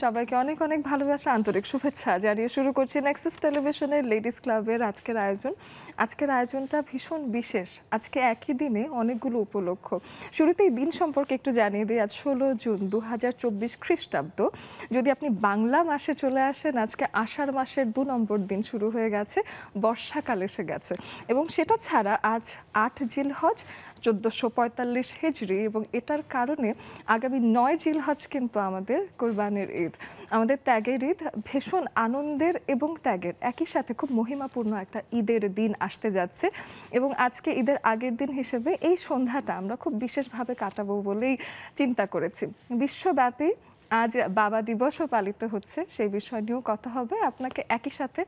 সবাইকে অনেক অনেক ভালোবাসা, আন্তরিক শুভেচ্ছা জানিয়ে শুরু করছি নেক্সাস টেলিভিশনের লেডিস ক্লাবের আজকের আয়োজন। আজকের আয়োজনটা ভীষণ বিশেষ। আজকে একই দিনে অনেকগুলো উপলক্ষ। শুরুতেই দিন সম্পর্কে একটু জানিয়ে দিই। আজ 16 জুন 2024 খ্রিস্টাব্দ। যদি আপনি বাংলা মাসে চলে আসেন, আজকে আষাঢ় মাসের 2 নম্বর দিন শুরু হয়ে গেছে, বর্ষাকাল এসে গেছে। এবং সেটা ছাড়া আজ 8 জিলহজ 1445 হিজরি, এবং এটার কারণে আগামী 9 জিলহজ কিন্তু আমাদের কোরবানির ঈদ, আমাদের ত্যাগের ঈদ। ভীষণ আনন্দের এবং ত্যাগের একই সাথে খুব মহিমাপূর্ণ একটা ঈদের দিন আসতে যাচ্ছে। এবং আজকে ঈদের আগের দিন হিসেবে এই সন্ধ্যাটা আমরা খুব বিশেষভাবে কাটাবো বলেই চিন্তা করেছি। বিশ্বব্যাপী আজ বাবা দিবসও পালিত হচ্ছে, সেই বিষয় নিয়েও কথা হবে। আপনাকে একই সাথে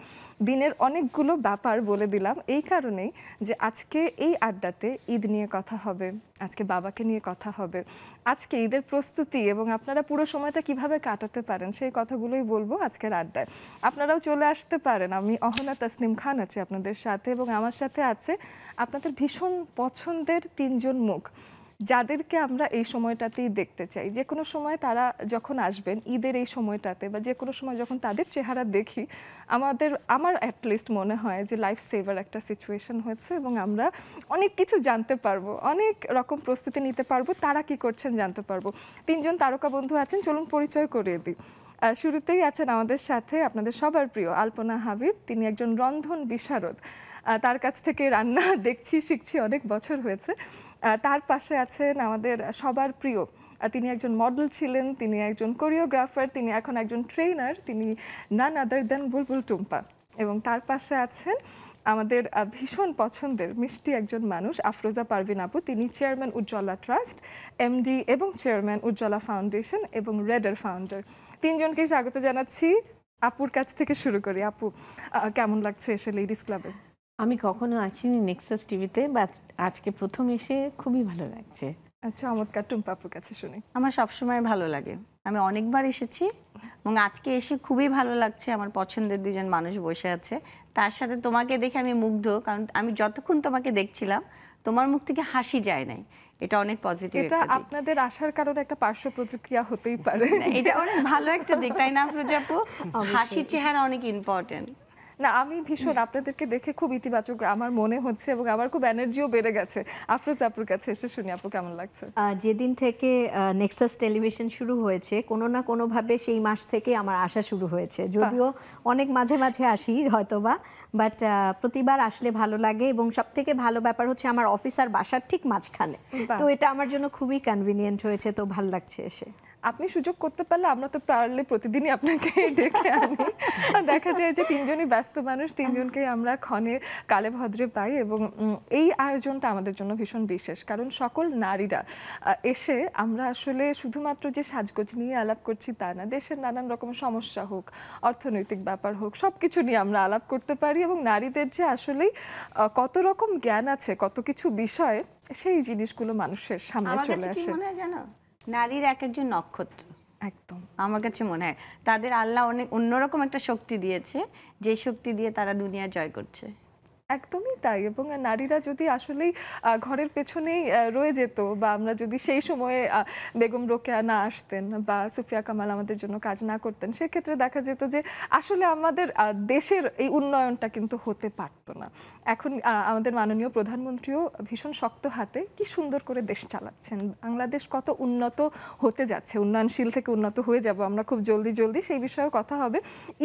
দিনের অনেকগুলো ব্যাপার বলে দিলাম এই কারণেই যে আজকে এই আড্ডাতে ঈদ নিয়ে কথা হবে, আজকে বাবাকে নিয়ে কথা হবে, আজকে ঈদের প্রস্তুতি এবং আপনারা পুরো সময়টা কিভাবে কাটাতে পারেন সেই কথাগুলোই বলবো আজকের আড্ডায়। আপনারাও চলে আসতে পারেন। আমি অহনা তাসনিম খান আছি আপনাদের সাথে, এবং আমার সাথে আছে আপনাদের ভীষণ পছন্দের 3 জন মুখ, যাদেরকে আমরা এই সময়টাতেই দেখতে চাই। যে কোনো সময় তারা যখন আসবেন ঈদের এই সময়টাতে, বা যে কোনো সময় যখন তাদের চেহারা দেখি, আমার অ্যাটলিস্ট মনে হয় যে লাইফ সেভার একটা সিচুয়েশন হয়েছে, এবং আমরা অনেক কিছু জানতে পারবো, অনেক রকম প্রস্তুতি নিতে পারবো, তারা কি করছেন জানতে পারবো। 3 জন তারকা বন্ধু আছেন, চলুন পরিচয় করিয়ে দিই। শুরুতেই আছেন আমাদের সাথে আপনাদের সবার প্রিয় আলপনা হাবিব। তিনি একজন রন্ধন বিশারদ, তার কাছ থেকে রান্না দেখছি শিখছি, অনেক বছর হয়েছে। তার পাশে আছেন আমাদের সবার প্রিয়, তিনি একজন মডেল ছিলেন, তিনি একজন কোরিওগ্রাফার, তিনি এখন একজন ট্রেনার, তিনি নান আদার দেন বুলবুল টুম্পা। এবং তার পাশে আছেন আমাদের ভীষণ পছন্দের মিষ্টি একজন মানুষ, আফরোজা পারভিন আপু। তিনি চেয়ারম্যান উজ্জ্বলা ট্রাস্ট, এমডি এবং চেয়ারম্যান উজ্জ্বলা ফাউন্ডেশন এবং রেডার ফাউন্ডার। 3 জনকেই স্বাগত জানাচ্ছি। আপুর কাছ থেকে শুরু করি। আপু, কেমন লাগছে এসে লেডিস ক্লাবে? আমি কখনো আসিনি নেক্সাস টিভিতে, বাট আজকে প্রথম এসে খুবই ভালো লাগছে। আচ্ছা, চমৎকার। টুম্পা আপুর কাছে শুনি। আমার সবসময় ভালো লাগে, আমি অনেকবার এসেছি এবং আজকে এসে খুবই ভালো লাগছে। আমার পছন্দের 2 জন মানুষ বসে আছে, তার সাথে তোমাকে দেখে আমি মুগ্ধ, কারণ আমি যতক্ষণ তোমাকে দেখছিলাম তোমার মুখ থেকে হাসি যায় নাই। এটা অনেক পজিটিভ। এটা আপনাদের আসার কারণে একটা পার্শ্ব প্রতিক্রিয়া হতেই পারে। এটা অনেক ভালো একটা দিক, তাই না আফরোজা আপু? হাসির চেহারা অনেক ইম্পর্টেন্ট। না, আমি ভীষণ আপনাদেরকে দেখে খুব ইতিবাচক আমার মনে হচ্ছে, এবং আমার খুব এনার্জিও বেড়ে গেছে। আফরোজা আপুর কাছে এসে শুনি, আপু কেমন লাগছে? যেদিন থেকে নেক্সাস টেলিভিশন শুরু হয়েছে, কোনো না কোনোভাবে সেই মাস থেকে আমার আসা শুরু হয়েছে। যদিও অনেক মাঝে মাঝে আসি হয়তোবা, বাট প্রতিবার আসলে ভালো লাগে। এবং সবথেকে ভালো ব্যাপার হচ্ছে আমার অফিস আর বাসার ঠিক মাঝখানে, তো এটা আমার জন্য খুবই কনভিনিয়েন্ট হয়েছে, তো ভালো লাগছে এসে। আপনি সুযোগ করতে পারলে আমরা তো পারলে প্রতিদিনই আপনাকে ডেকে আনি। দেখা যায় যে 3 জনই ব্যস্ত মানুষ, 3 জনকেই আমরা ক্ষণে কালে ভদ্রে পাই। এবং এই আয়োজনটা আমাদের জন্য ভীষণ বিশেষ, কারণ সকল নারীরা এসে আমরা আসলে শুধুমাত্র যে সাজগোজ নিয়ে আলাপ করছি তা না, দেশের নানান রকম সমস্যা হোক, অর্থনৈতিক ব্যাপার হোক, সব কিছু নিয়ে আমরা আলাপ করতে পারি। এবং নারীদের যে আসলেই কত রকম জ্ঞান আছে, কত কিছু বিষয়ে, সেই জিনিসগুলো মানুষের সামনে চলে আসে। মনে হয় জানো, নারীর এক একজন নক্ষত্র। একদম আমার কাছে মনে হয় তাদের আল্লাহ অনেক অন্যরকম একটা শক্তি দিয়েছে, যে শক্তি দিয়ে তারা দুনিয়া জয় করছে। একদমই তাই। এবং নারীরা যদি আসলেই ঘরের পেছনেই রয়ে যেত, বা আমরা যদি সেই সময়ে বেগম রোকেয়া না আসতেন বা সুফিয়া কামাল আমাদের জন্য কাজ না করতেন, সেক্ষেত্রে দেখা যেত যে আসলে আমাদের দেশের এই উন্নয়নটা কিন্তু হতে পারত না। এখন আমাদের মাননীয় প্রধানমন্ত্রীও ভীষণ শক্ত হাতে কি সুন্দর করে দেশ চালাচ্ছেন। বাংলাদেশ কত উন্নত হতে যাচ্ছে, উন্নয়নশীল থেকে উন্নত হয়ে যাব আমরা খুব জলদি জলদি। সেই বিষয়েও কথা হবে।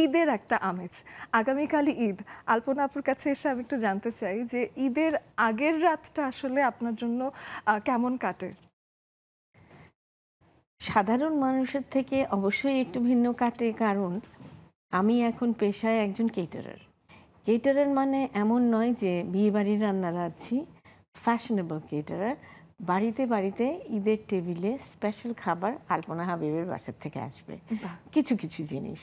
ঈদের একটা আমেজ, আগামীকালই ঈদ। আলপনা আপুর কাছে এসে আমি একটু জানতে চাই যে ঈদের আগের রাতটা আসলে আপনার জন্য কেমন কাটে? সাধারণ মানুষের থেকে অবশ্যই একটু ভিন্ন কাটে, কারণ আমি এখন পেশায় একজন কেটারার। কেটারার মানে এমন নয় যে বিয়েবাড়ির রান্না রাঁধছি, ফ্যাশনেবল কেটারার। বাড়িতে বাড়িতে ঈদের টেবিলে স্পেশাল খাবার আলপনা হাবিবের বাসার থেকে আসবে, কিছু কিছু জিনিস।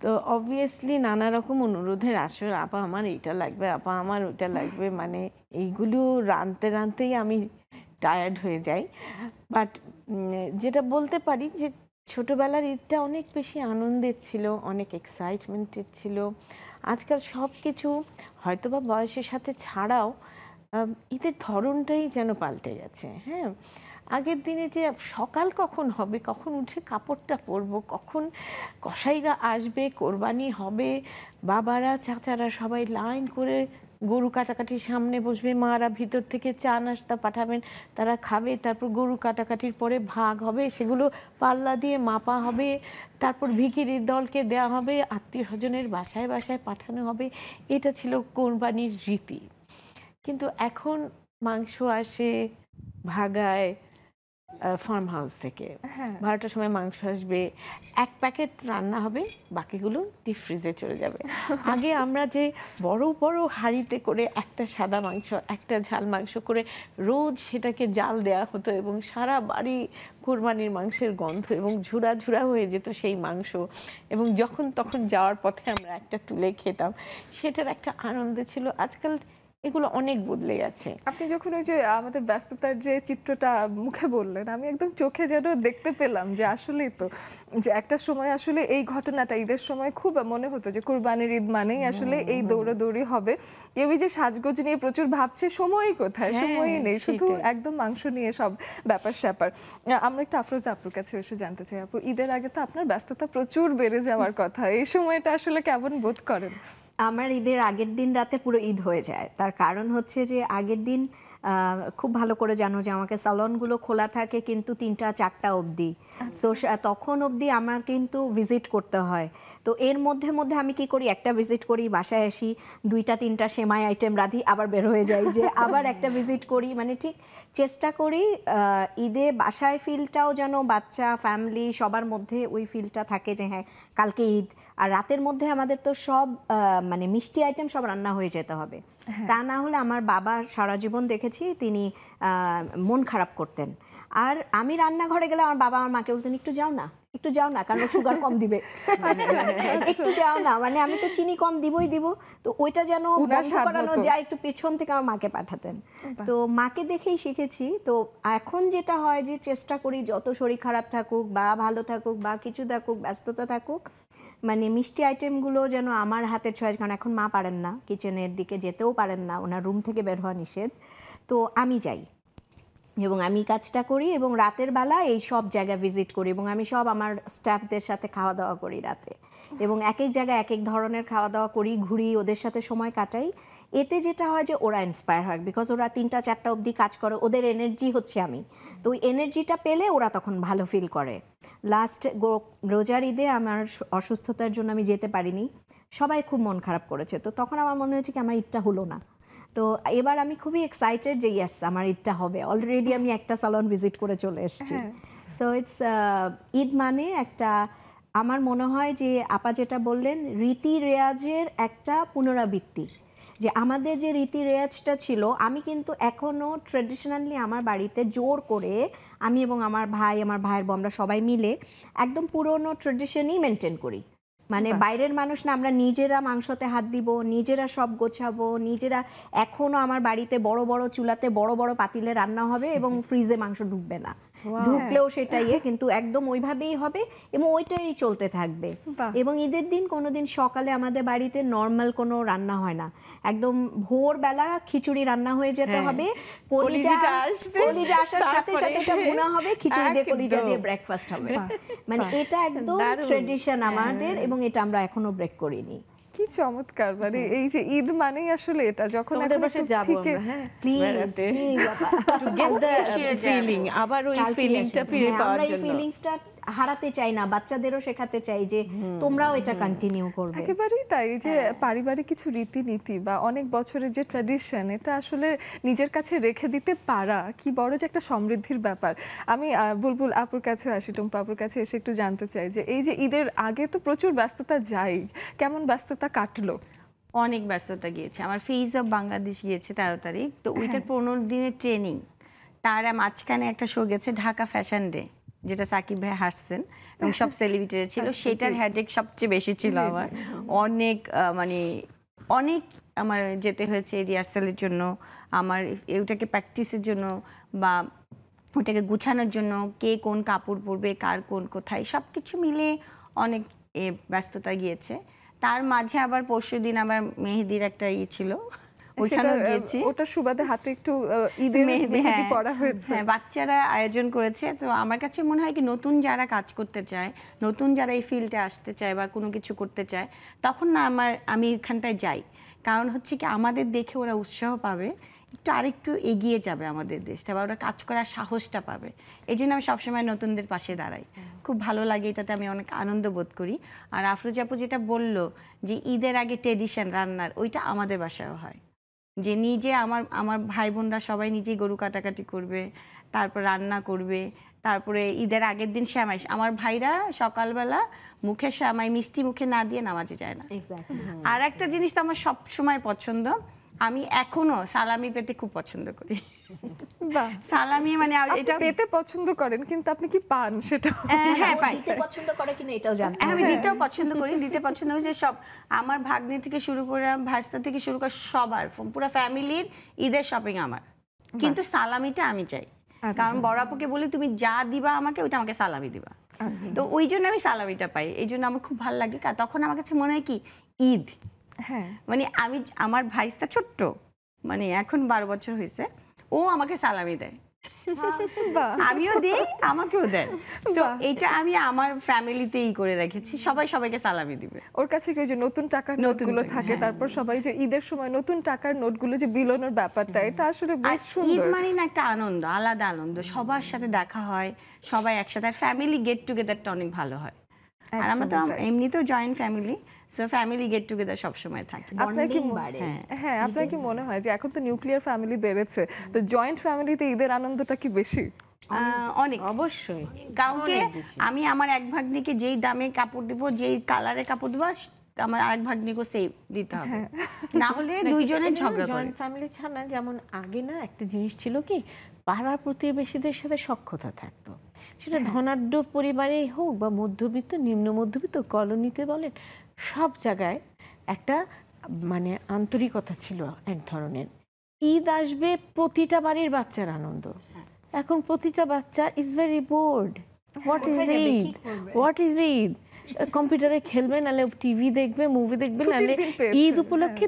তো অবভিয়াসলি নানা রকম অনুরোধের আসর, আপা আমার এইটা লাগবে, আপা আমার ওইটা লাগবে, মানে এইগুলো রাঁধতে রাঁধতেই আমি টায়ার্ড হয়ে যাই। বাট যেটা বলতে পারি যে ছোটোবেলার ঈদটা অনেক বেশি আনন্দের ছিল, অনেক এক্সাইটমেন্টের ছিল। আজকাল সব কিছু হয়তোবা বয়সের সাথে ছাড়াও ঈদের ধরনটাই যেন পাল্টে গেছে। হ্যাঁ, আগের দিনে যে সকাল কখন হবে, কখন উঠে কাপড়টা পরবো, কখন কসাইরা আসবে, কোরবানি হবে, বাবারা চাচারা সবাই লাইন করে গরু কাটাকাটির সামনে বসবে, মারা ভিতর থেকে চা নাস্তা পাঠাবেন, তারা খাবে, তারপর গরু কাটাকাটির পরে ভাগ হবে, সেগুলো পাল্লা দিয়ে মাপা হবে, তারপর ভিখিরির দলকে দেওয়া হবে, আত্মীয় স্বজনের বাসায় বাসায় পাঠানো হবে। এটা ছিল কোরবানির রীতি। কিন্তু এখন মাংস আসে ভাগায় ফার্ম হাউস থেকে, 12টার সময় মাংস আসবে, 1 প্যাকেট রান্না হবে, বাকিগুলো ডিপ ফ্রিজে চলে যাবে। আগে আমরা যে বড় বড় হাঁড়িতে করে একটা সাদা মাংস, একটা ঝাল মাংস করে রোজ সেটাকে জাল দেওয়া হতো এবং সারা বাড়ি কোরবানির মাংসের গন্ধ এবং ঝুরা ঝুরা হয়ে যেত সেই মাংস, এবং যখন তখন যাওয়ার পথে আমরা একটা তুলে খেতাম, সেটার একটা আনন্দ ছিল। আজকাল এগুলো অনেক বদলে গেছে। আপনি যখন ওই যে আমাদের ব্যস্ততার যে চিত্রটা মুখে বললেন, আমি একদম চোখে যেন দেখতে পেলাম যে আসলেই তো, যে একটা সময় আসলে এই ঘটনাটা ঈদের সময় খুব মনে হতো যে কুরবানির ঈদ মানেই আসলে এই দৌড়াদৌড়ি হবে। কেউই যে সাজগোজ নিয়ে প্রচুর ভাবছে, সময়ই কোথায়, সময়ই নেই, শুধু একদম মাংস নিয়ে সব ব্যাপার স্যাপার। আমরা একটু আফরোজা আপুর কাছে এসে জানতে চাই, আপু ঈদের আগে তো আপনার ব্যস্ততা প্রচুর বেড়ে যাওয়ার কথা, এই সময়টা আসলে কেমন বোধ করেন? আমার ঈদের আগের দিন রাতে পুরো ঈদ হয়ে যায়। তার কারণ হচ্ছে যে আগের দিন খুব ভালো করে জানো যে আমাকে সালনগুলো খোলা থাকে কিন্তু 3টা 4টা অবধি। সো তখন অবধি আমার কিন্তু ভিজিট করতে হয়। তো এর মধ্যে মধ্যে আমি কি করি, একটা ভিজিট করি, বাসায় আসি, 2টা 3টা সেমাই আইটেম রাঁধি, আবার বের হয়ে যাই, যে আবার একটা ভিজিট করি। মানে ঠিক চেষ্টা করি ঈদে বাসায় ফিলটাও যেন বাচ্চা ফ্যামিলি সবার মধ্যে ওই ফিলটা থাকে যে হ্যাঁ কালকে ঈদ। আর রাতের মধ্যে আমাদের তো সব মানে মিষ্টি আইটেম সব রান্না হয়ে যেতে হবে, তা না হলে আমার বাবা সারা জীবন দেখেছি তিনি মন খারাপ করতেন। আর আমি রান্নাঘরে গেলে আমার বাবা আমার মাকে বলতেন একটু যাও না, একটু যাও না, কারণ সুগার কম দিবে, একটু যাও না, মানে আমি তো চিনি কম দিবই দিব। তো ওইটা যেন বন্ধ করানো যায়, একটু পেছন থেকে আমার মাকে পাঠাতেন। তো মাকে দেখেই শিখেছি। তো এখন যেটা হয় যে চেষ্টা করি যত শরীর খারাপ থাকুক বা ভালো থাকুক বা কিছু থাকুক, ব্যস্ততা থাকুক, মানে মিষ্টি আইটেমগুলো যেন আমার হাতের ছোঁয়া, কারণ এখন মা পারেন না, কিচেনের দিকে যেতেও পারেন না, ওনার রুম থেকে বের হওয়া নিষেধ। তো আমি যাই এবং আমি কাজটা করি এবং রাতের বেলা এই সব জায়গা ভিজিট করি এবং আমি সব আমার স্টাফদের সাথে খাওয়া দাওয়া করি রাতে, এবং এক এক জায়গায় এক এক ধরনের খাওয়া দাওয়া করি, ঘুরি, ওদের সাথে সময় কাটাই। এতে যেটা হয় যে ওরা ইন্সপায়ার হয়, বিকজ ওরা 3টা 4টা অবধি কাজ করে, ওদের এনার্জি হচ্ছে আমি। তো ওই এনার্জিটা পেলে ওরা তখন ভালো ফিল করে। লাস্ট রোজার ঈদে আমার অসুস্থতার জন্য আমি যেতে পারিনি, সবাই খুব মন খারাপ করেছে। তো তখন আমার মনে হয়েছে কি আমার ঈদটা হলো না। তো এবার আমি খুবই এক্সাইটেড যে ইয়েস আমার ঈদটা হবে। অলরেডি আমি একটা সালন ভিজিট করে চলে এসেছি। সো ইটস ঈদ মানে একটা, আমার মনে হয় যে আপা যেটা বললেন, রীতি রেওয়াজের একটা পুনরাবৃত্তি। যে আমাদের যে রীতি রেওয়াজটা ছিল, আমি কিন্তু এখনও ট্রেডিশনালি আমার বাড়িতে জোর করে আমি এবং আমার ভাই, আমার ভাইয়ের বউ, আমরা সবাই মিলে একদম পুরনো ট্রেডিশনই মেনটেন করি। মানে বাইরের মানুষ না, আমরা নিজেরা মাংসতে হাত দিব, নিজেরা সব গোছাবো, নিজেরা। এখনো আমার বাড়িতে বড় বড় চুলাতে বড় বড় পাতিলে রান্না হবে এবং ফ্রিজে মাংস ঢুকবে না, ঢুকলেও সেটাই কিন্তু একদম ওইভাবেই হবে এবং ওইটাই চলতে থাকবে। এবং ঈদের দিন কোনোদিন সকালে আমাদের বাড়িতে নর্মাল কোনো রান্না হয় না, একদম ভোরবেলা খিচুড়ি রান্না হয়ে যেতে হবে, কলিজা আসার সাথে সাথে এটা ভুনা হবে, খিচুড়ি দিয়ে কলিজা দিয়ে ব্রেকফাস্ট হবে। মানে এটা একদম ট্রেডিশন আমাদের এবং এটা আমরা এখনো ব্রেক করিনি। কি চমৎকার! মানে এই যে ঈদ মানেই আসলে এটা, যখন আবার ওই ফিলিংটা ফিরে পাওয়ার জন্য ফিলিংসটা হারাতে চাই না, বাচ্চাদেরও শেখাতে চাই যে তোমরাও এটা কন্টিনিউ করবে। একেবারেই তাই। যে পারিবারিক কিছু রীতিনীতি বা অনেক বছরের যে ট্র্যাডিশন, এটা আসলে নিজের কাছে রেখে দিতে পারা কি বড় যে একটা সমৃদ্ধির ব্যাপার। আমি বুলবুল আপুর কাছে আসি, টুম্পা আপুর কাছে এসে একটু জানতে চাই যে এই যে ঈদের আগে তো প্রচুর ব্যস্ততা যায়, কেমন ব্যস্ততা কাটলো? অনেক ব্যস্ততা গিয়েছে। আমার ফেস অফ বাংলাদেশ গিয়েছে 13 তারিখ, তো ওইটার 15 দিনের ট্রেনিং, তার মাঝখানে একটা শো গেছে ঢাকা ফ্যাশন ডে, যেটা সাকিব ভাই হাসছেন এবং সব সেলিব্রিটিরা ছিল, সেটার হেডেক সবচেয়ে বেশি ছিল আমার। অনেক মানে অনেক আমার যেতে হয়েছে রিহার্সালের জন্য, আমার ওটাকে প্র্যাকটিসের জন্য বা ওটাকে গুছানোর জন্য, কে কোন কাপড় পরবে, কার কোন কোথায়, সব কিছু মিলে অনেক ব্যস্ততা গিয়েছে। তার মাঝে আবার পরশুদিন আবার মেহেদির একটা ছিল, ওইখানেও গিয়েছি। ওটার সুবাদে হাতে একটু ঈদের মেহেদি হ্যাঁ, পরা হয়েছে। হ্যাঁ, বাচ্চারা আয়োজন করেছে। তো আমার কাছে মনে হয় কি নতুন যারা কাজ করতে চায়, নতুন যারা এই ফিল্ডে আসতে চায় বা কোনো কিছু করতে চায়, তখন না আমি এখানটায় যাই। কারণ হচ্ছে কি আমাদের দেখে ওরা উৎসাহ পাবে, একটু আরেকটু এগিয়ে যাবে আমাদের দেশটা, বা ওরা কাজ করার সাহসটা পাবে। এই জন্য আমি সবসময় নতুনদের পাশে দাঁড়াই। খুব ভালো লাগে, এটাতে আমি অনেক আনন্দ বোধ করি। আর আফরোজ আপু যেটা বললো যে ঈদের আগে ট্রেডিশন রান্নার, ওইটা আমাদের বাসায়ও হয়। যে নিজে আমার ভাই বোনরা সবাই নিজেই গরু কাটাকাটি করবে, তারপর রান্না করবে, তারপরে ঈদের আগের দিন শ্যামাই। আমার ভাইরা সকালবেলা মুখে শ্যামাই মিষ্টি মুখে না দিয়ে নামাজে যায় না। আর একটা জিনিস তো আমার সব সময় পছন্দ, আমি এখনো সালামি পেতে খুব পছন্দ করি। বাহ, সালামি মানে এটা পেতে পছন্দ করেন, কিন্তু আপনি কি পান সেটা? হ্যাঁ পাই। দিতে পছন্দ করে কিনা এটাও জানতে আমি দিতেও পছন্দ করি, দিতে পছন্দ করি যে সব আমার ভাগ্নি থেকে শুরু করে ভাস্তা থেকে শুরু করে সবার পুরো ফ্যামিলির ঈদের শপিং আমার, কিন্তু সালামিটা আমি চাই। কারণ বড় আপুকে বলি তুমি যা দিবা আমাকে, ওইটা আমাকে সালামি দিবা। তো ওই জন্য আমি সালামিটা পাই, এই জন্য আমার খুব ভালো লাগে। তখন আমার কাছে মনে হয় কি ঈদ, হ্যাঁ, মানে আমার ভাইস্তা ছোট্ট, মানে এখন 12 বছর হয়েছে, ও আমাকে সালামি দেয়, বাহ, আমিও দিই, আমাকেও দেয়। তো এটা আমি আমার ফ্যামিলিতেই করে রেখেছি, সবাই সবাইকে সালামি দিবে। ওর কাছে কি ওই যে নতুন টাকার নোটগুলো থাকে, তারপর সবাই যে ঈদের সময় নতুন টাকার নোটগুলো যে বিলোনোর ব্যাপারটা, এটা আসলে আর বেশ ঈদ সুন্দর। মানে না একটা আনন্দ, আলাদা আনন্দ, সবার সাথে দেখা হয়, সবাই একসাথে, ফ্যামিলি গেট টুগেদারটা অনেক ভালো হয়। আর আমরা তো এমনিতেও joint family, so family get together সবসময় থাকে। আপনার কি হ্যাঁ, আপনার কি মনে হয় যে এখন তো নিউক্লিয়ার ফ্যামিলি বেড়েছে, তো জয়েন্ট ফ্যামিলিতে ঈদের আনন্দটা কি বেশি? অনেক, অবশ্যই। কাউকে আমি আমার এক ভাগ্নিকে যেই দামে কাপড় দিব, যেই কালারে কাপড় দিব, আমার আরেক ভাগ্নিকে সেই দিতে হবে, না হলে দুইজনের ঝগড়া করে। জয়েন্ট ফ্যামিলি ছাড়া যেমন আগে না একটা জিনিস ছিল কি, পাড়া প্রতিবেশীদের সাথে সখ্যতা থাকতো, সেটা ধনাঢ্য পরিবারেই হোক বা মধ্যবিত্ত নিম্ন মধ্যবিত্ত কলোনিতে বলেন, সব জায়গায় একটা মানে আন্তরিকতা ছিল এক ধরনের। ঈদ আসবে, প্রতিটা বাড়ির বাচ্চার আনন্দ। এখন প্রতিটা বাচ্চা is very board. What is Eid, what is Eid, কম্পিউটারে খেলবে, নাহলে টিভি দেখবে, মুভি দেখবে, নাহলে ঈদ উপলক্ষে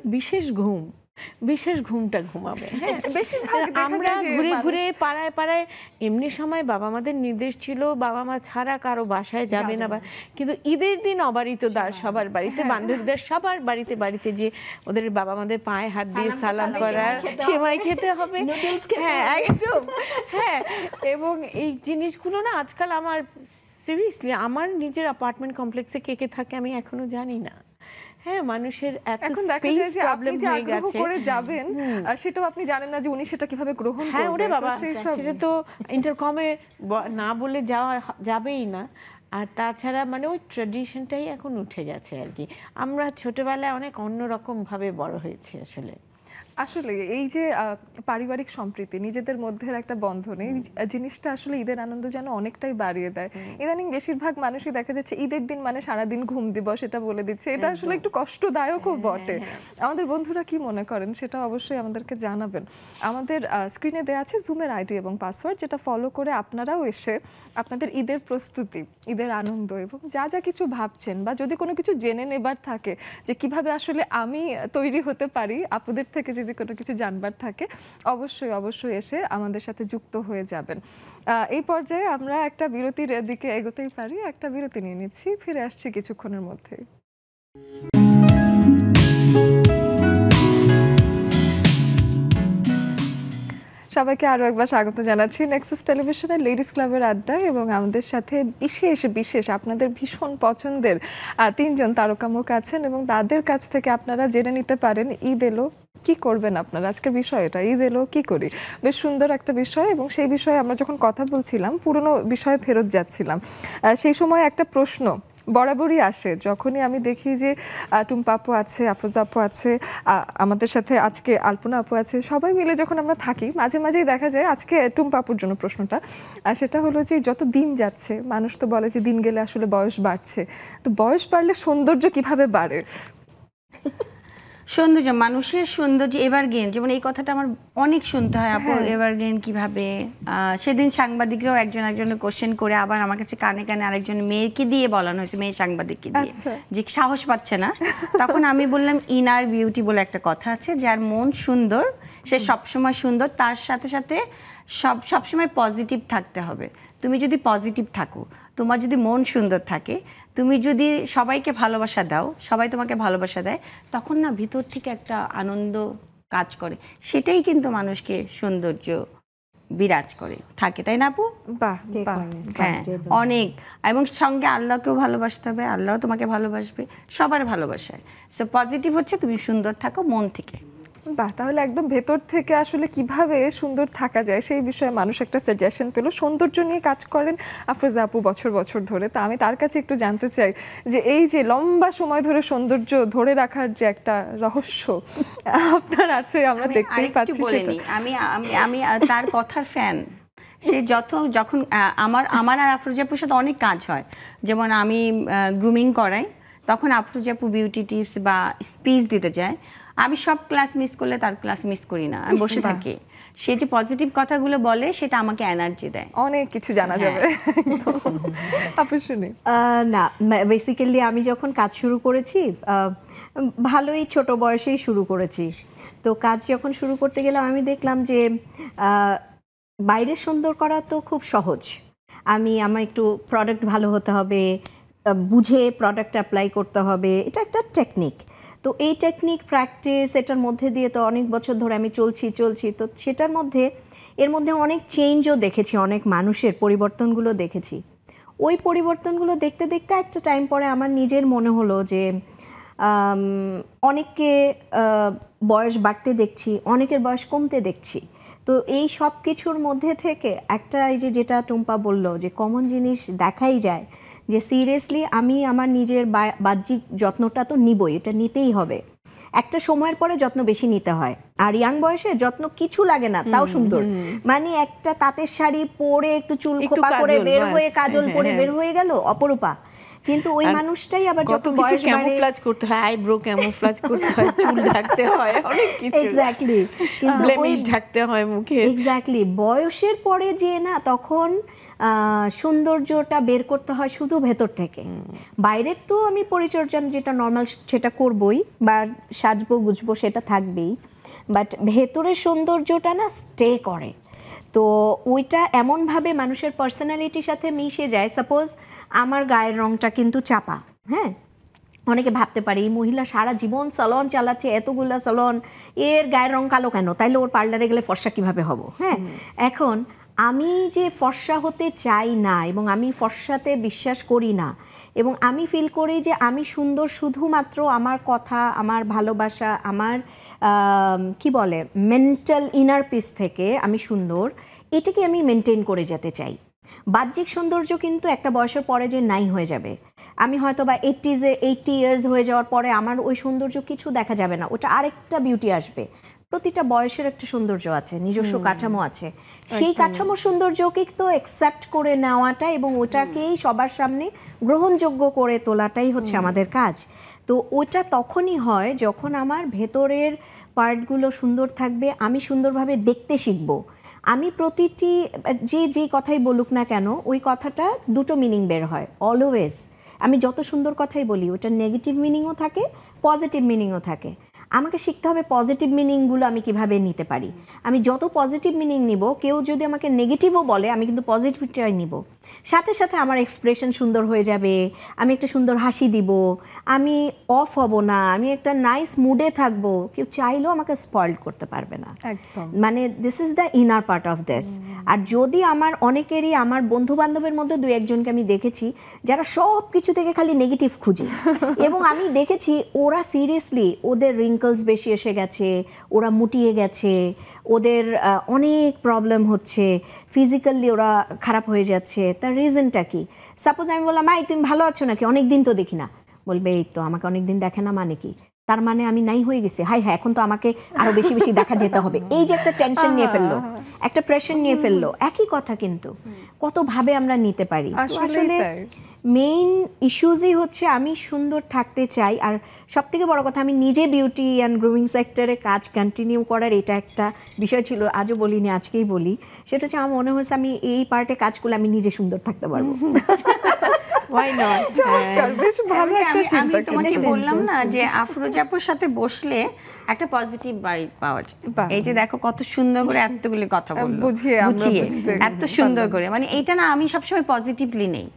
বিশেষ ঘুমটা ঘুমাবে। হ্যাঁ, আমরা ঘুরে ঘুরে পাড়ায় পাড়ায়, এমনি সময় বাবা মাদের নির্দেশ ছিল বাবা মা ছাড়া কারো বাসায় যাবে না, কিন্তু ঈদের দিন অবারিত দ্বার সবার বাড়িতে, বান্ধবীদের সবার বাড়িতে বাড়িতে যে ওদের বাবা মাদের পায়ে হাত দিয়ে সালাম করা, সেমাই খেতে হবে, হ্যাঁ একদম, হ্যাঁ। এবং এই জিনিসগুলো না আজকাল আমার সিরিয়াসলি, আমার নিজের অ্যাপার্টমেন্ট কমপ্লেক্সে কে কে থাকে আমি এখনো জানি না। হ্যাঁ, মানুষের এত এখন দেখা যায় যে আপনি যে আগ্রহ করে যাবেন, সেটাও আপনি জানেন না যে উনি সেটা কিভাবে গ্রহণ করবেন। হ্যাঁ, ওরে বাবা, সেইসব সেটা তো ইন্টারকমে না বলে যাবেই না। আর তাছাড়া মানে ওই ট্র্যাডিশনটাই এখন উঠে গেছে আর কি। আমরা ছোটবেলায় অনেক অন্যরকম ভাবে বড় হয়েছি আসলে। আসলে এই যে পারিবারিক সম্প্রীতি, নিজেদের মধ্যে একটা বন্ধন, এই জিনিসটা আসলে ঈদের আনন্দ যেন অনেকটাই বাড়িয়ে দেয়। ইদানিং বেশিরভাগ মানুষই দেখা যাচ্ছে ঈদের দিন মানে সারাদিন ঘুম দিব সেটা বলে দিচ্ছে, এটা আসলে একটু কষ্টদায়কও বটে। আমাদের বন্ধুরা কি মনে করেন সেটা অবশ্যই আমাদেরকে জানাবেন। আমাদের স্ক্রিনে দেওয়া আছে জুমের আইডি এবং পাসওয়ার্ড, যেটা ফলো করে আপনারাও এসে আপনাদের ঈদের প্রস্তুতি, ঈদের আনন্দ এবং যা যা কিছু ভাবছেন, বা যদি কোনো কিছু জেনে নেবার থাকে যে কিভাবে আসলে আমি তৈরি হতে পারি, আপুদের থেকে যদি কোনো কিছু জানবার থাকে, অবশ্যই এসে আমাদের সাথে যুক্ত হয়ে যাবেন। এই পর্যায়ে আমরা একটা বিরতির দিকে এগোতেই পারি, একটা বিরতি নিয়ে নিচ্ছি, ফিরে আসছি কিছুক্ষণের মধ্যেই। সবাইকে আরও একবার স্বাগত জানাচ্ছি নেক্সাস টেলিভিশনের লেডিস ক্লাবের আড্ডায়, এবং আমাদের সাথে বিশেষ আপনাদের ভীষণ পছন্দের 3 জন তারকামুখ আছেন, এবং তাদের কাছ থেকে আপনারা জেনে নিতে পারেন ঈদ এলো কি করবেন আপনারা। আজকের বিষয় এটা, ঈদ এলো কি করি, বেশ সুন্দর একটা বিষয়। এবং সেই বিষয়ে আমরা যখন কথা বলছিলাম, পুরনো বিষয়ে ফেরত যাচ্ছিলাম, সেই সময় একটা প্রশ্ন বরাবরই আসে যখনই আমি দেখি যে টুম্পা আপু আছে, আফরোজা আপু আছে, আমাদের সাথে আজকে আলপনা আপু আছে, সবাই মিলে যখন আমরা থাকি, মাঝে মাঝেই দেখা যায়, আজকে টুম্পা আপুর জন্য প্রশ্নটা, সেটা হলো যে যত দিন যাচ্ছে, মানুষ তো বলে যে দিন গেলে আসলে বয়স বাড়ছে, তো বয়স বাড়লে সৌন্দর্য কিভাবে বাড়ে? সৌন্দর্য, মানুষের সৌন্দর্য এভারগ্রিন, যেমন এই কথাটা আমার অনেক শুনতে হয় আপু, এভারগ্রিন কিভাবে। সেদিন সাংবাদিকরাও একজনের কোশ্চেন করে আবার আমার কাছে কানে কানে আরেকজন মেয়েকে দিয়ে বলানো হয়েছে, মেয়ে সাংবাদিককে দিয়ে, যে সাহস পাচ্ছে না। তখন আমি বললাম ইনার বিউটি বলে একটা কথা আছে, যার মন সুন্দর সে সবসময় সুন্দর, তার সাথে সাথে সবসময় পজিটিভ থাকতে হবে। তুমি যদি পজিটিভ থাকো, তোমার যদি মন সুন্দর থাকে, তুমি যদি সবাইকে ভালোবাসা দাও, সবাই তোমাকে ভালোবাসা দেয়, তখন না ভিতর থেকে একটা আনন্দ কাজ করে, সেটাই কিন্তু মানুষকে সৌন্দর্য বিরাজ করে থাকে, তাই না আপু? বাহ বাহ। হ্যাঁ, অনেক। এবং সঙ্গে আল্লাহকেও ভালোবাসতে হবে, আল্লাহ তোমাকে ভালোবাসবে, সবার ভালোবাসায়। সো পজিটিভ হচ্ছে তুমি সুন্দর থাকো মন থেকে। বাহ, তাহলে একদম ভেতর থেকে আসলে কিভাবে সুন্দর থাকা যায় সেই বিষয়ে মানুষ একটা সাজেশন পেল। সৌন্দর্য নিয়ে কাজ করেন আফরোজা আপু বছর বছর ধরে, তা আমি তার কাছে একটু জানতে চাই যে এই যে লম্বা সময় ধরে সৌন্দর্য ধরে রাখার যে একটা রহস্য আপনার আছে, আমরা দেখতেই পাচ্ছি সেটা। আমি তার কথার ফ্যান। সে যখন আমার আর আফরোজা আপুর সাথে অনেক কাজ হয়, যেমন আমি গ্রুমিং করাই, তখন আফরোজা আপু বিউটি টিপস বা স্পিচ দিতে যায়, আমি সব ক্লাস মিস করলে তার ক্লাস মিস করি না, আমি বসে থাকি। সে যে পজিটিভ কথাগুলো বলে সেটা আমাকে এনার্জি দেয়, অনেক কিছু জানা যাবে। আপু শুনি। না, বেসিক্যালি আমি যখন কাজ শুরু করেছি ভালোই ছোট বয়সেই শুরু করেছি। তো কাজ যখন শুরু করতে গেলাম আমি দেখলাম যে বাইরে সুন্দর করা তো খুব সহজ। আমার একটু প্রোডাক্ট ভালো হতে হবে, বুঝে প্রোডাক্ট অ্যাপ্লাই করতে হবে, এটা একটা টেকনিক। তো এই টেকনিক প্র্যাকটিস এটার মধ্যে দিয়ে তো অনেক বছর ধরে আমি চলছি। তো সেটার মধ্যে এর মধ্যে অনেক চেঞ্জও দেখেছি, অনেক মানুষের পরিবর্তনগুলো দেখেছি। ওই পরিবর্তনগুলো দেখতে দেখতে একটা টাইম পরে আমার নিজের মনে হলো যে অনেককে বয়স বাড়তে দেখছি, অনেকের বয়স কমতে দেখছি। তো এই সব কিছুর মধ্যে থেকে একটা এই যেটা টুম্পা বলল যে কমন জিনিস দেখাই যায় যে সিরিয়াসলি আমি আমার নিজের বাহ্যিক যত্নটা তো নিবই, এটা নিতেই হবে। একটা সময়ের পরে যত্ন বেশি নিতে হয়, আর ইয়াং বয়সে যত্ন কিছু লাগে না, তাও সুন্দর। মানে একটা তাঁতের শাড়ি পরে একটু চুল খোপা করে বের হয়ে, কাজল পরে বের হয়ে গেল, অপরূপা। কিন্তু ওই মানুষটাই আবার যত বয়স বাড়ে ক্যামোফ্লেজ করতে হয়, আইব্রো ক্যামোফ্লেজ করতে হয়, চুল ঢাকতে হয়, অনেক কিছু, এক্স্যাক্টলি, কিন্তু ব্লেমিশ ঢাকতে হয় মুখে। এক্স্যাক্টলি বয়সের পরে যে না তখন সৌন্দর্যটা বের করতে হয় শুধু ভেতর থেকে। বাইরের তো আমি পরিচর্যা যেটা নর্মাল সেটা করবই, বা সাজবো গুজবো সেটা থাকবেই, বাট ভেতরের সৌন্দর্যটা না স্টে করে। তো ওইটা এমনভাবে মানুষের পার্সোনালিটির সাথে মিশে যায়। সাপোজ আমার গায়ের রংটা কিন্তু চাপা, হ্যাঁ, অনেকে ভাবতে পারে এই মহিলা সারা জীবন স্যালন চালাচ্ছে, এতগুলা স্যালন, এর গায়ের রং কালো কেন, তাইলে ওর পার্লারে গেলে ফর্সা কিভাবে হব? হ্যাঁ, এখন আমি যে ফর্সা হতে চাই না এবং আমি ফর্সাতে বিশ্বাস করি না, এবং আমি ফিল করি যে আমি সুন্দর শুধুমাত্র আমার কথা, আমার ভালোবাসা, আমার কি বলে মেন্টাল ইনার পিস থেকে আমি সুন্দর, এটাকে আমি মেনটেন করে যেতে চাই। বাহ্যিক সৌন্দর্য কিন্তু একটা বয়সের পরে যে নাই হয়ে যাবে, আমি হয়তো বা 80 ইয়ার্স হয়ে যাওয়ার পরে আমার ওই সৌন্দর্য কিছু দেখা যাবে না, ওটা আরেকটা বিউটি আসবে। প্রতিটা বয়সের একটা সৌন্দর্য আছে, নিজস্ব কাঠামো আছে, সেই কাঠামোর সৌন্দর্যকে তো অ্যাকসেপ্ট করে নেওয়াটা এবং ওটাকেই সবার সামনে গ্রহণযোগ্য করে তোলাটাই হচ্ছে আমাদের কাজ। তো ওটা তখনই হয় যখন আমার ভেতরের পার্টগুলো সুন্দর থাকবে, আমি সুন্দরভাবে দেখতে শিখব। আমি প্রতিটি যে কথাই বলুক না কেন, ওই কথাটা দুটো মিনিং বের হয় অলওয়েজ। আমি যত সুন্দর কথাই বলি ওটার নেগেটিভ মিনিংও থাকে, পজিটিভ মিনিংও থাকে। আমাকে শিখতে হবে পজিটিভ মিনিংগুলো আমি কিভাবে নিতে পারি। আমি যত পজিটিভ মিনিং নিব, কেউ যদি আমাকে নেগেটিভও বলে আমি কিন্তু পজিটিভটাই নিব, সাথে সাথে আমার এক্সপ্রেশন সুন্দর হয়ে যাবে, আমি একটা সুন্দর হাসি দিব, আমি অফ হব না, আমি একটা নাইস মুডে থাকবো, কেউ চাইলেও আমাকে স্পয়েল করতে পারবে না। মানে this is the inner part of this. আর যদি অনেকেরই আমার বন্ধু বান্ধবের মধ্যে দু একজনকে আমি দেখেছি যারা সব কিছু থেকে খালি নেগেটিভ খুঁজে, এবং আমি দেখেছি ওরা সিরিয়াসলি ওদের রিঙ্কলস বেশি এসে গেছে, ওরা মুটিয়ে গেছে, ওদের অনেক প্রবলেম হচ্ছে, ফিজিক্যালি ওরা খারাপ হয়ে যাচ্ছে। তার রিজনটা কি? সাপোজ আমি বললাম ভাই তুমি ভালো আছো নাকি, অনেক দিন তো দেখি না। বলবে এই তো আমাকে অনেক দিন দেখে না মানে কি, তার মানে আমি নাই হয়ে গেছি, হ্যাঁ এখন তো আমাকে আরো বেশি বেশি দেখা যেতে হবে। এই যে একটা টেনশন নিয়ে ফেললো, একটা প্রেশার নিয়ে ফেললো। একই কথা কিন্তু কত ভাবে আমরা নিতে পারি। আসলে মেইন ইস্যুজই হচ্ছে আমি সুন্দর থাকতে চাই, আর সব থেকে বড় কথা আমি নিজে বিউটি অ্যান্ড গ্রুমিং সেক্টরে কাজ কন্টিনিউ করার এটা একটা বিষয় ছিল, আজও বলিনি আজকেই বলি। সেটা হচ্ছে আমার মনে হয়েছে আমি এই পার্টে কাজ করলে আমি নিজে সুন্দর থাকতে পারবো। Why not? চমৎকার, বেশ ভালো আমি একটা চিন্তা তোমাকে কিন্তু। বললাম না যে আফরোজাপুর সাথে বসলে একটা পজিটিভ ভাইব পাওয়া যায়। বাহ। এই যে দেখো কত সুন্দর করে এতগুলি কথা বললো, বুঝিয়ে আমরা বুঝিয়ে বুঝতে এত সুন্দর করে, মানে এইটা না আমি সবসময় পজিটিভলি নেই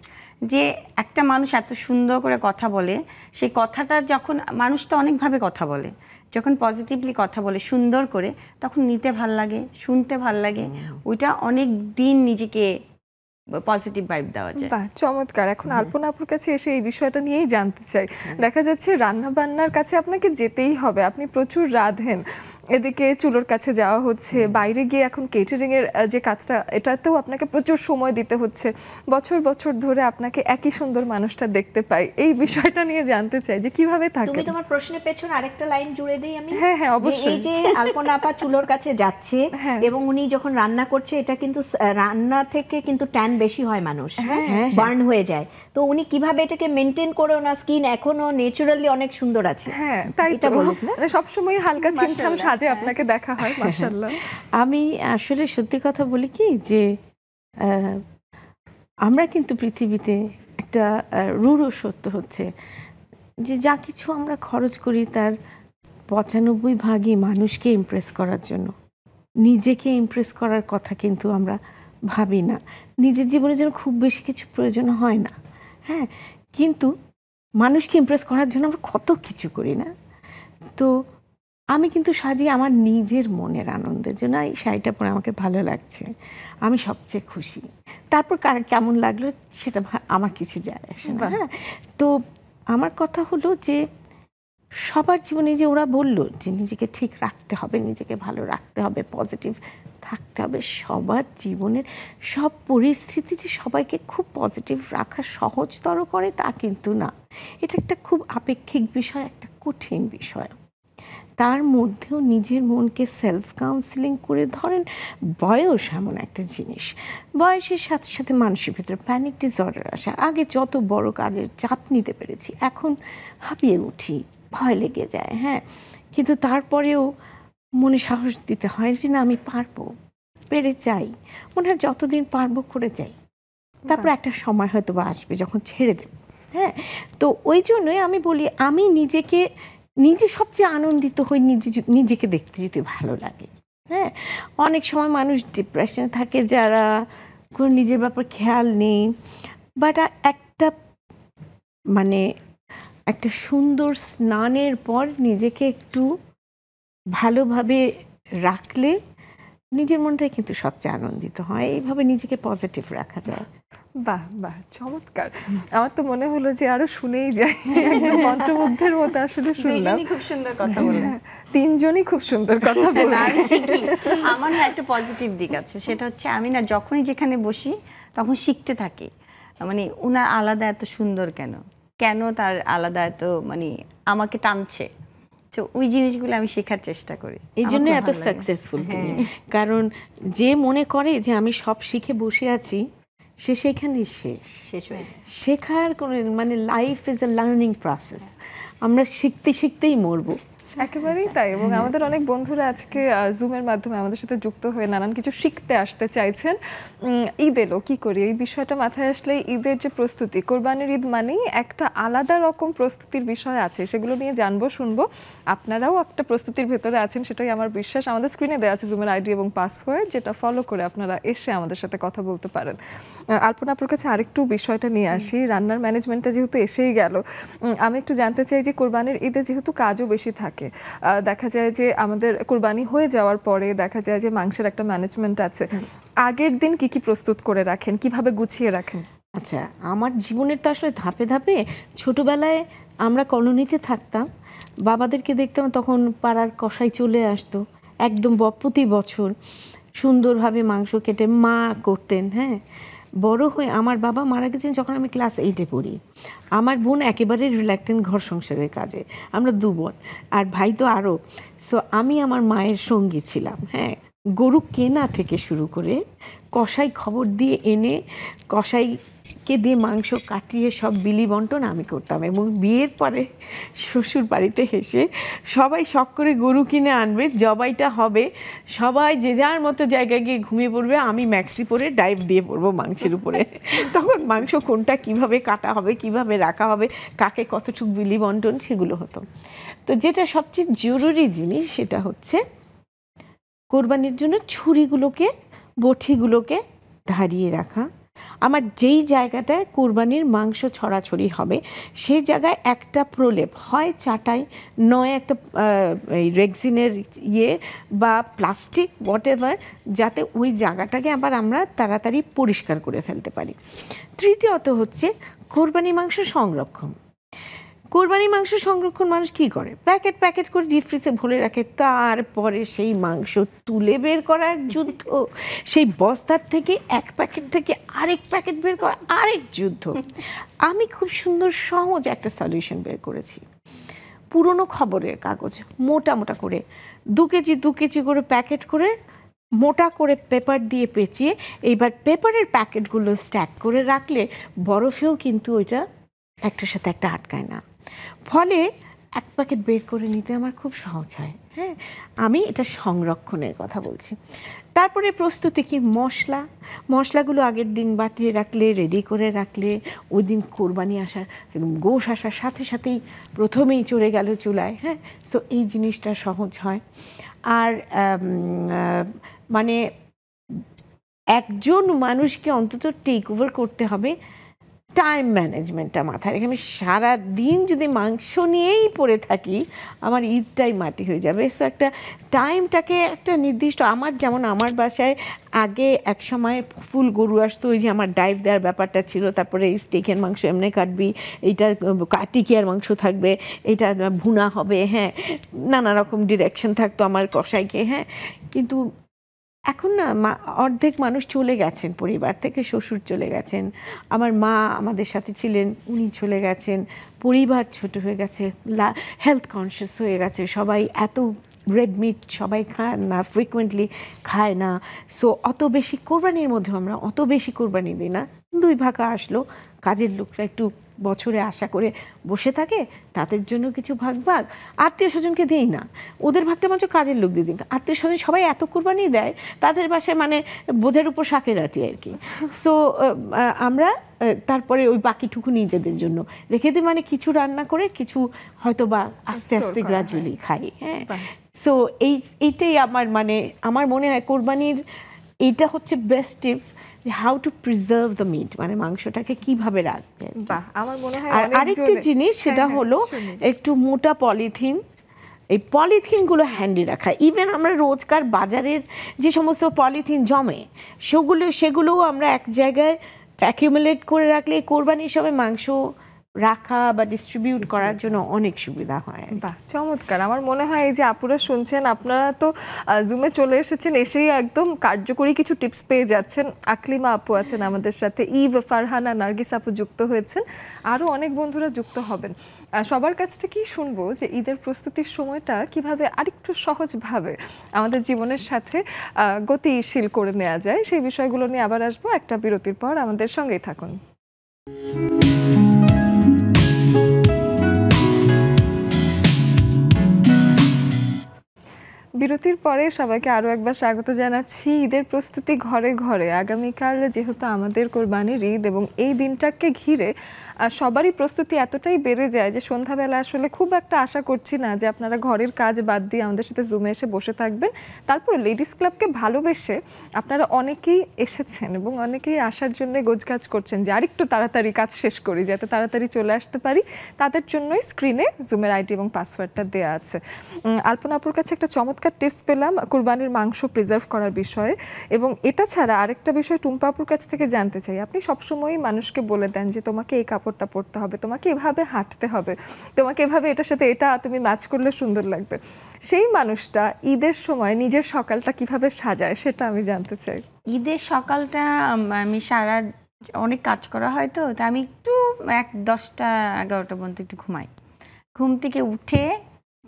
যে একটা মানুষ এত সুন্দর করে কথা বলে, সেই কথাটা যখন মানুষ তো অনেকভাবে কথা বলে, যখন পজিটিভলি কথা বলে সুন্দর করে তখন নিতে ভাল লাগে, শুনতে ভাল লাগে, ওইটা অনেক দিন নিজেকে পজিটিভ ভাইব দেওয়া যায়। বাহ, চমৎকার। এখন আলপনা আপুর কাছে এসে এই বিষয়টা নিয়েই জানতে চাই। দেখা যাচ্ছে রান্না বান্নার কাছে আপনাকে যেতেই হবে, আপনি প্রচুর রাঁধেন, এদিকে চুলোর কাছে যাওয়া হচ্ছে, বাইরে গিয়ে এখন কেটারিং এর যে কাজটা এটাতেও আপনাকে প্রচুর সময় দিতে হচ্ছে। বছর বছর ধরে আপনাকে একই সুন্দর মানুষটা দেখতে পাই, এই বিষয়টা নিয়ে জানতে চাই যে কিভাবে তুমি থাকে। তোমার প্রশ্নের পেছনে আরেকটা লাইন জুড়ে দিই আমি। হ্যাঁ, হ্যাঁ, যে অবশ্যই। এই যে আলপনা আপা চুলোর কাছে যাচ্ছে এবং উনি যখন রান্না করছে, এটা কিন্তু রান্না থেকে কিন্তু ট্যান বেশি হয়, মানুষ বার্ন হয়ে যায়। তো উনি কিভাবে এটাকে মেনটেন করে, ওনার স্কিন এখনো ন্যাচারালি অনেক সুন্দর আছে। হ্যাঁ, তাই এটা তো, বলুক না? মানে সবসময় হালকা ছিমছাম সাজে আপনাকে দেখা হয়, মাশাআল্লাহ। আমি আসলে সত্যি কথা বলি কি যে আমরা কিন্তু পৃথিবীতে একটা রূঢ় সত্য হচ্ছে যে যা কিছু আমরা খরচ করি তার 95 ভাগই মানুষকে ইমপ্রেস করার জন্য। নিজেকে ইমপ্রেস করার কথা কিন্তু আমরা ভাবি না। নিজের জীবনের জন্য খুব বেশি কিছু প্রয়োজন হয় না, হ্যাঁ, কিন্তু মানুষকে ইমপ্রেস করার জন্য আমরা কত কিছু করি না। তো আমি কিন্তু সাজি আমার নিজের মনের আনন্দের জন্য। এই শাড়িটা পরে আমাকে ভালো লাগছে, আমি সবচেয়ে খুশি। তারপর কার কেমন লাগলো সেটা আমার কিছু যায় আসে না। হ্যাঁ, তো আমার কথা হলো যে সবার জীবনে যে ওরা বললো যে নিজেকে ঠিক রাখতে হবে, নিজেকে ভালো রাখতে হবে, পজিটিভ থাকতে হবে, সবার জীবনের সব পরিস্থিতি যে সবাইকে খুব পজিটিভ রাখা সহজতর করে তা কিন্তু না। এটা একটা খুব আপেক্ষিক বিষয়, একটা কঠিন বিষয়। তার মধ্যেও নিজের মনকে সেলফ কাউন্সিলিং করে, ধরেন বয়স এমন একটা জিনিস, বয়সের সাথে সাথে মানুষের ভিতরে প্যানিক ডিসঅর্ডার আসে। আগে যত বড় কাজের চাপ নিতে পেরেছি, এখন হাঁপিয়ে উঠি, ভয় লেগে যায়, হ্যাঁ, কিন্তু তারপরেও মনে সাহস দিতে হয় যে না আমি পারবো, পেরে যাই, মনে হয় যতদিন পারবো করে যাই। তারপর একটা সময় হয়তো বা আসবে যখন ছেড়ে দেব। হ্যাঁ, তো ওই জন্যই আমি বলি আমি নিজে সবচেয়ে আনন্দিত হই নিজেকে দেখতে যদি ভালো লাগে। হ্যাঁ, অনেক সময় মানুষ ডিপ্রেশনে থাকে যারা কোনো নিজের ব্যাপারে খেয়াল নেই, বাট একটা সুন্দর স্নানের পর নিজেকে একটু ভালোভাবে রাখলে নিজের মনটাই কিন্তু সবচেয়ে আনন্দিত হয়। এইভাবে নিজেকে পজিটিভ রাখা যায়। বাহ বাহ, চমৎকার। আমার তো মনে হলো যে আরো শুনেই যাই, একদম মন্ত্রমুগ্ধের মতো আসলে শুনলাম। দুইজনই খুব সুন্দর কথা বললেন। তিনজনই খুব সুন্দর কথা বললেন। আমি শিখি। আমার না একটা পজিটিভ দিক আছে, সেটা হচ্ছে আমি না যখনই যেখানে বসি তখন শিখতে থাকি, মানে ওনার আলাদা এত সুন্দর কেন, কেন তার আলাদা এত, মানে আমাকে টানছে, তো ওই জিনিসগুলো আমি শেখার চেষ্টা করি। এই জন্য আমার খুব এত ভালো লাগে। সাকসেসফুল তুমি, কারণ যে মনে করে যে আমি সব শিখে বসে আছি সে সেখানেই শেষ হয়ে যায়। শেখার কোনো মানে life is a learning process. আমরা শিখতে শিখতেই মরবো। একেবারেই তাই। এবং আমাদের অনেক বন্ধুরা আজকে জুমের মাধ্যমে আমাদের সাথে যুক্ত হয়ে নানান কিছু শিখতে আসতে চাইছেন। ঈদ এলো, কি করি, এই বিষয়টা মাথায় আসলে ঈদের যে প্রস্তুতি, কোরবানির ঈদ মানেই একটা আলাদা রকম প্রস্তুতির বিষয় আছে, সেগুলো নিয়ে জানবো, শুনবো। আপনারাও একটা প্রস্তুতির ভেতরে আছেন, সেটাই আমার বিশ্বাস। আমাদের স্ক্রিনে দেওয়া আছে জুমের আইডি এবং পাসওয়ার্ড, যেটা ফলো করে আপনারা এসে আমাদের সাথে কথা বলতে পারেন। আলপনা আপুর কাছে আরেকটু বিষয়টা নিয়ে আসি, রান্নার ম্যানেজমেন্টটা যেহেতু এসেই গেল, আমি একটু জানতে চাই যে কোরবানির ঈদে যেহেতু কাজও বেশি থাকে, দেখা যায় যে আমাদের কোরবানি হয়ে যাওয়ার পরে দেখা যায় যে মাংসের একটা ম্যানেজমেন্ট আছে, আগের দিন কি কি প্রস্তুত করে রাখেন, কিভাবে গুছিয়ে রাখেন? আচ্ছা, আমার জীবনের তো আসলে ধাপে ধাপে। ছোটবেলায় আমরা কলোনিতে থাকতাম, বাবাদেরকে দেখতাম তখন পাড়ার কসাই চলে আসতো, একদম প্রতি বছর সুন্দরভাবে মাংস কেটে মা করতেন। হ্যাঁ, বড় হয়ে আমার বাবা মারা গেছেন যখন আমি ক্লাস 8-এ পড়ি। আমার বোন একেবারে রিল্যাক্টেন্ট ঘর সংসারের কাজে, আমরা 2 বোন, আর ভাই তো আরও। সো আমি আমার মায়ের সঙ্গী ছিলাম। হ্যাঁ, গরু কেনা থেকে শুরু করে কসাই খবর দিয়ে এনে কসাইকে দিয়ে মাংস কাটিয়ে সব বিলি বন্টন আমি করতাম, এবং বিয়ের পরে শ্বশুর বাড়িতে এসে সবাই শখ করে গরু কিনে আনবে, জবাইটা হবে, সবাই যে যার মতো জায়গায় গিয়ে ঘুমিয়ে পড়বে, আমি ম্যাক্সি পরে ডাইভ দিয়ে পড়বো মাংসের উপরে। তখন মাংস কোনটা কিভাবে কাটা হবে, কিভাবে রাখা হবে, কাকে কতটুকু বিলি বন্টন, সেগুলো হতো। তো যেটা সবচেয়ে জরুরি জিনিস সেটা হচ্ছে কোরবানির জন্য ছুরিগুলোকে, বটিগুলোকে ধারিয়ে রাখা। আমার যেই জায়গাটায় কোরবানির মাংস ছড়াছড়ি হবে সেই জায়গায় একটা প্রলেপ, হয় চাটাই নয় একটা এই রেক্সিনের বা প্লাস্টিক হোয়াটএভার, যাতে ওই জায়গাটাকে আবার আমরা তাড়াতাড়ি পরিষ্কার করে ফেলতে পারি। তৃতীয়ত হচ্ছে কোরবানি মাংস সংরক্ষণ। কোরবানি মাংস সংরক্ষণ মানুষ কি করে, প্যাকেট প্যাকেট করে ডিপ ফ্রিজে ভরে রাখে, তারপরে সেই মাংস তুলে বের করা এক যুদ্ধ, সেই বস্তার থেকে এক প্যাকেট থেকে আরেক প্যাকেট বের করা আরেক যুদ্ধ। আমি খুব সুন্দর সহজ একটা সলিউশন বের করেছি। পুরনো খবরের কাগজ মোটা মোটা করে 2 কেজি করে প্যাকেট করে মোটা করে পেপার দিয়ে পেঁচিয়ে, এইবার পেপারের প্যাকেটগুলো স্ট্যাক করে রাখলে বরফেও কিন্তু ওইটা একটার সাথে একটা আটকায় না, ফলে এক প্যাকেট বের করে নিতে আমার খুব সহজ হয়। হ্যাঁ, আমি এটা সংরক্ষণের কথা বলছি। তারপরে প্রস্তুতি কি, মশলাগুলো আগের দিন বাটিয়ে রাখলে, রেডি করে রাখলে, ওই দিন কোরবানি আসার গোশ আসার সাথে সাথেই প্রথমেই চলে গেল চুলায়। হ্যাঁ, সো এই জিনিসটা সহজ হয়। আর মানে একজন মানুষকে অন্তত টেক ওভার করতে হবে টাইম ম্যানেজমেন্টটা মাথায় রেখে। আমি সারাদিন যদি মাংস নিয়েই পড়ে থাকি আমার ঈদটাই মাটি হয়ে যাবে। সো একটা টাইমটাকে একটা নির্দিষ্ট, যেমন আমার বাসায় আগে এক সময় ফুল গরু আসতো, ওই যে আমার ডাইভ দেওয়ার ব্যাপারটা ছিল, তারপরে এই স্টেকের মাংস এমনি কাটবি, এইটা টিকিয়ার মাংস থাকবে, এটা ভুনা হবে, হ্যাঁ, নানা রকম ডিরেকশন থাকতো আমার কসাইকে। হ্যাঁ, কিন্তু এখন না অর্ধেক মানুষ চলে গেছেন পরিবার থেকে, শ্বশুর চলে গেছেন, আমার মা আমাদের সাথে ছিলেন, উনি চলে গেছেন, পরিবার ছোট হয়ে গেছে, হেলথ কনসিয়াস হয়ে গেছে, সবাই এত রেড মিট সবাই খায় না, ফ্রিকুয়েন্টলি খায় না। সো অত বেশি কোরবানির মধ্যে আমরা অত বেশি কোরবানি দিই না। 2 ভাগা আসলো, কাজের লোকরা একটু বছরে আশা করে বসে থাকে, তাদের জন্য কিছু ভাগ আত্মীয় স্বজনকে দিই না, ওদের ভাগটা মাত্র কাজের লোক দিয়ে দিই। আত্মীয় স্বজন সবাই এত কোরবানি দেয়, তাদের বাসায় মানে বোঝার উপর শাকের আটি আর কি। সো আমরা তারপরে ওই বাকিটুকু নিজেদের জন্য রেখে দিই, মানে কিছু রান্না করে কিছু হয়তো বা আস্তে আস্তে গ্রাজুয়ালি খাই। হ্যাঁ, সো এইটাই আমার মনে হয় কোরবানির এইটা হচ্ছে best tips, how to preserve the meat, মানে মাংসটাকে কিভাবে রাখবে। বাহ, আমার মনে হয় আর আরেকটি জিনিস সেটা হলো একটু মোটা পলিথিন, এই পলিথিনগুলো হ্যান্ডি রাখা। ইভেন আমরা রোজকার বাজারের যে সমস্ত পলিথিন জমে সেগুলোও আমরা এক জায়গায় অ্যাকিউমুলেট করে রাখলে কোরবানির সময় মাংস রাখা বা ডিস্ট্রিবিউট করার জন্য অনেক সুবিধা হয়। বাহ, চমৎকার। আমার মনে হয় এই যে আপুরা শুনছেন, আপনারা তো জুমে চলে এসেছেন, এসেই একদম কার্যকরী কিছু টিপস পেয়ে যাচ্ছেন। আকলিমা আপু আছেন আমাদের সাথে, ইভ, ফারহানা, নার্গিস আপু যুক্ত হয়েছেন, আরও অনেক বন্ধুরা যুক্ত হবেন। সবার কাছ থেকেই শুনবো যে ঈদের প্রস্তুতির সময়টা কিভাবে আরেকটু সহজভাবে আমাদের জীবনের সাথে গতিশীল করে নেওয়া যায়, সেই বিষয়গুলো নিয়ে আবার আসবো একটা বিরতির পর। আমাদের সঙ্গেই থাকুন। বিরতির পরে সবাইকে আরও একবার স্বাগত জানাচ্ছি। ঈদের প্রস্তুতি ঘরে ঘরে। আগামীকাল যেহেতু আমাদের কোরবানির ঈদ, এবং এই দিনটাকে ঘিরে সবারই প্রস্তুতি এতটাই বেড়ে যায় যে সন্ধ্যাবেলা আসলে খুব একটা আশা করছি না যে আপনারা ঘরের কাজ বাদ দিয়ে আমাদের সাথে জুমে এসে বসে থাকবেন। তারপরে লেডিস ক্লাবকে ভালোবেসে আপনারা অনেকেই এসেছেন এবং অনেকেই আসার জন্য গোছগাছ করছেন যে আরেকটু তাড়াতাড়ি কাজ শেষ করি, যাতে তাড়াতাড়ি চলে আসতে পারি। তাদের জন্যই স্ক্রিনে জুমের আইডি এবং পাসওয়ার্ডটা দেওয়া আছে। আলপনা আপুর কাছে একটা চমৎকার টিপস পেলাম কুরবানির মাংস প্রিজার্ভ করার বিষয়ে, এবং এটা ছাড়া আরেকটা বিষয় টুম্পা আপুর কাছ থেকে জানতে চাই। আপনি সবসময়ই মানুষকে বলে দেন যে তোমাকে এই কাপড়টা পরতে হবে, তোমাকে এভাবে হাঁটতে হবে, তোমাকে এভাবে এটার সাথে এটা তুমি ম্যাচ করলে সুন্দর লাগবে। সেই মানুষটা ঈদের সময় নিজের সকালটা কিভাবে সাজায় সেটা আমি জানতে চাই। ঈদের সকালটা আমি অনেক কাজ করা হয়, তো আমি একটু 10টা 11টা পর্যন্ত একটু ঘুমাই। ঘুম থেকে উঠে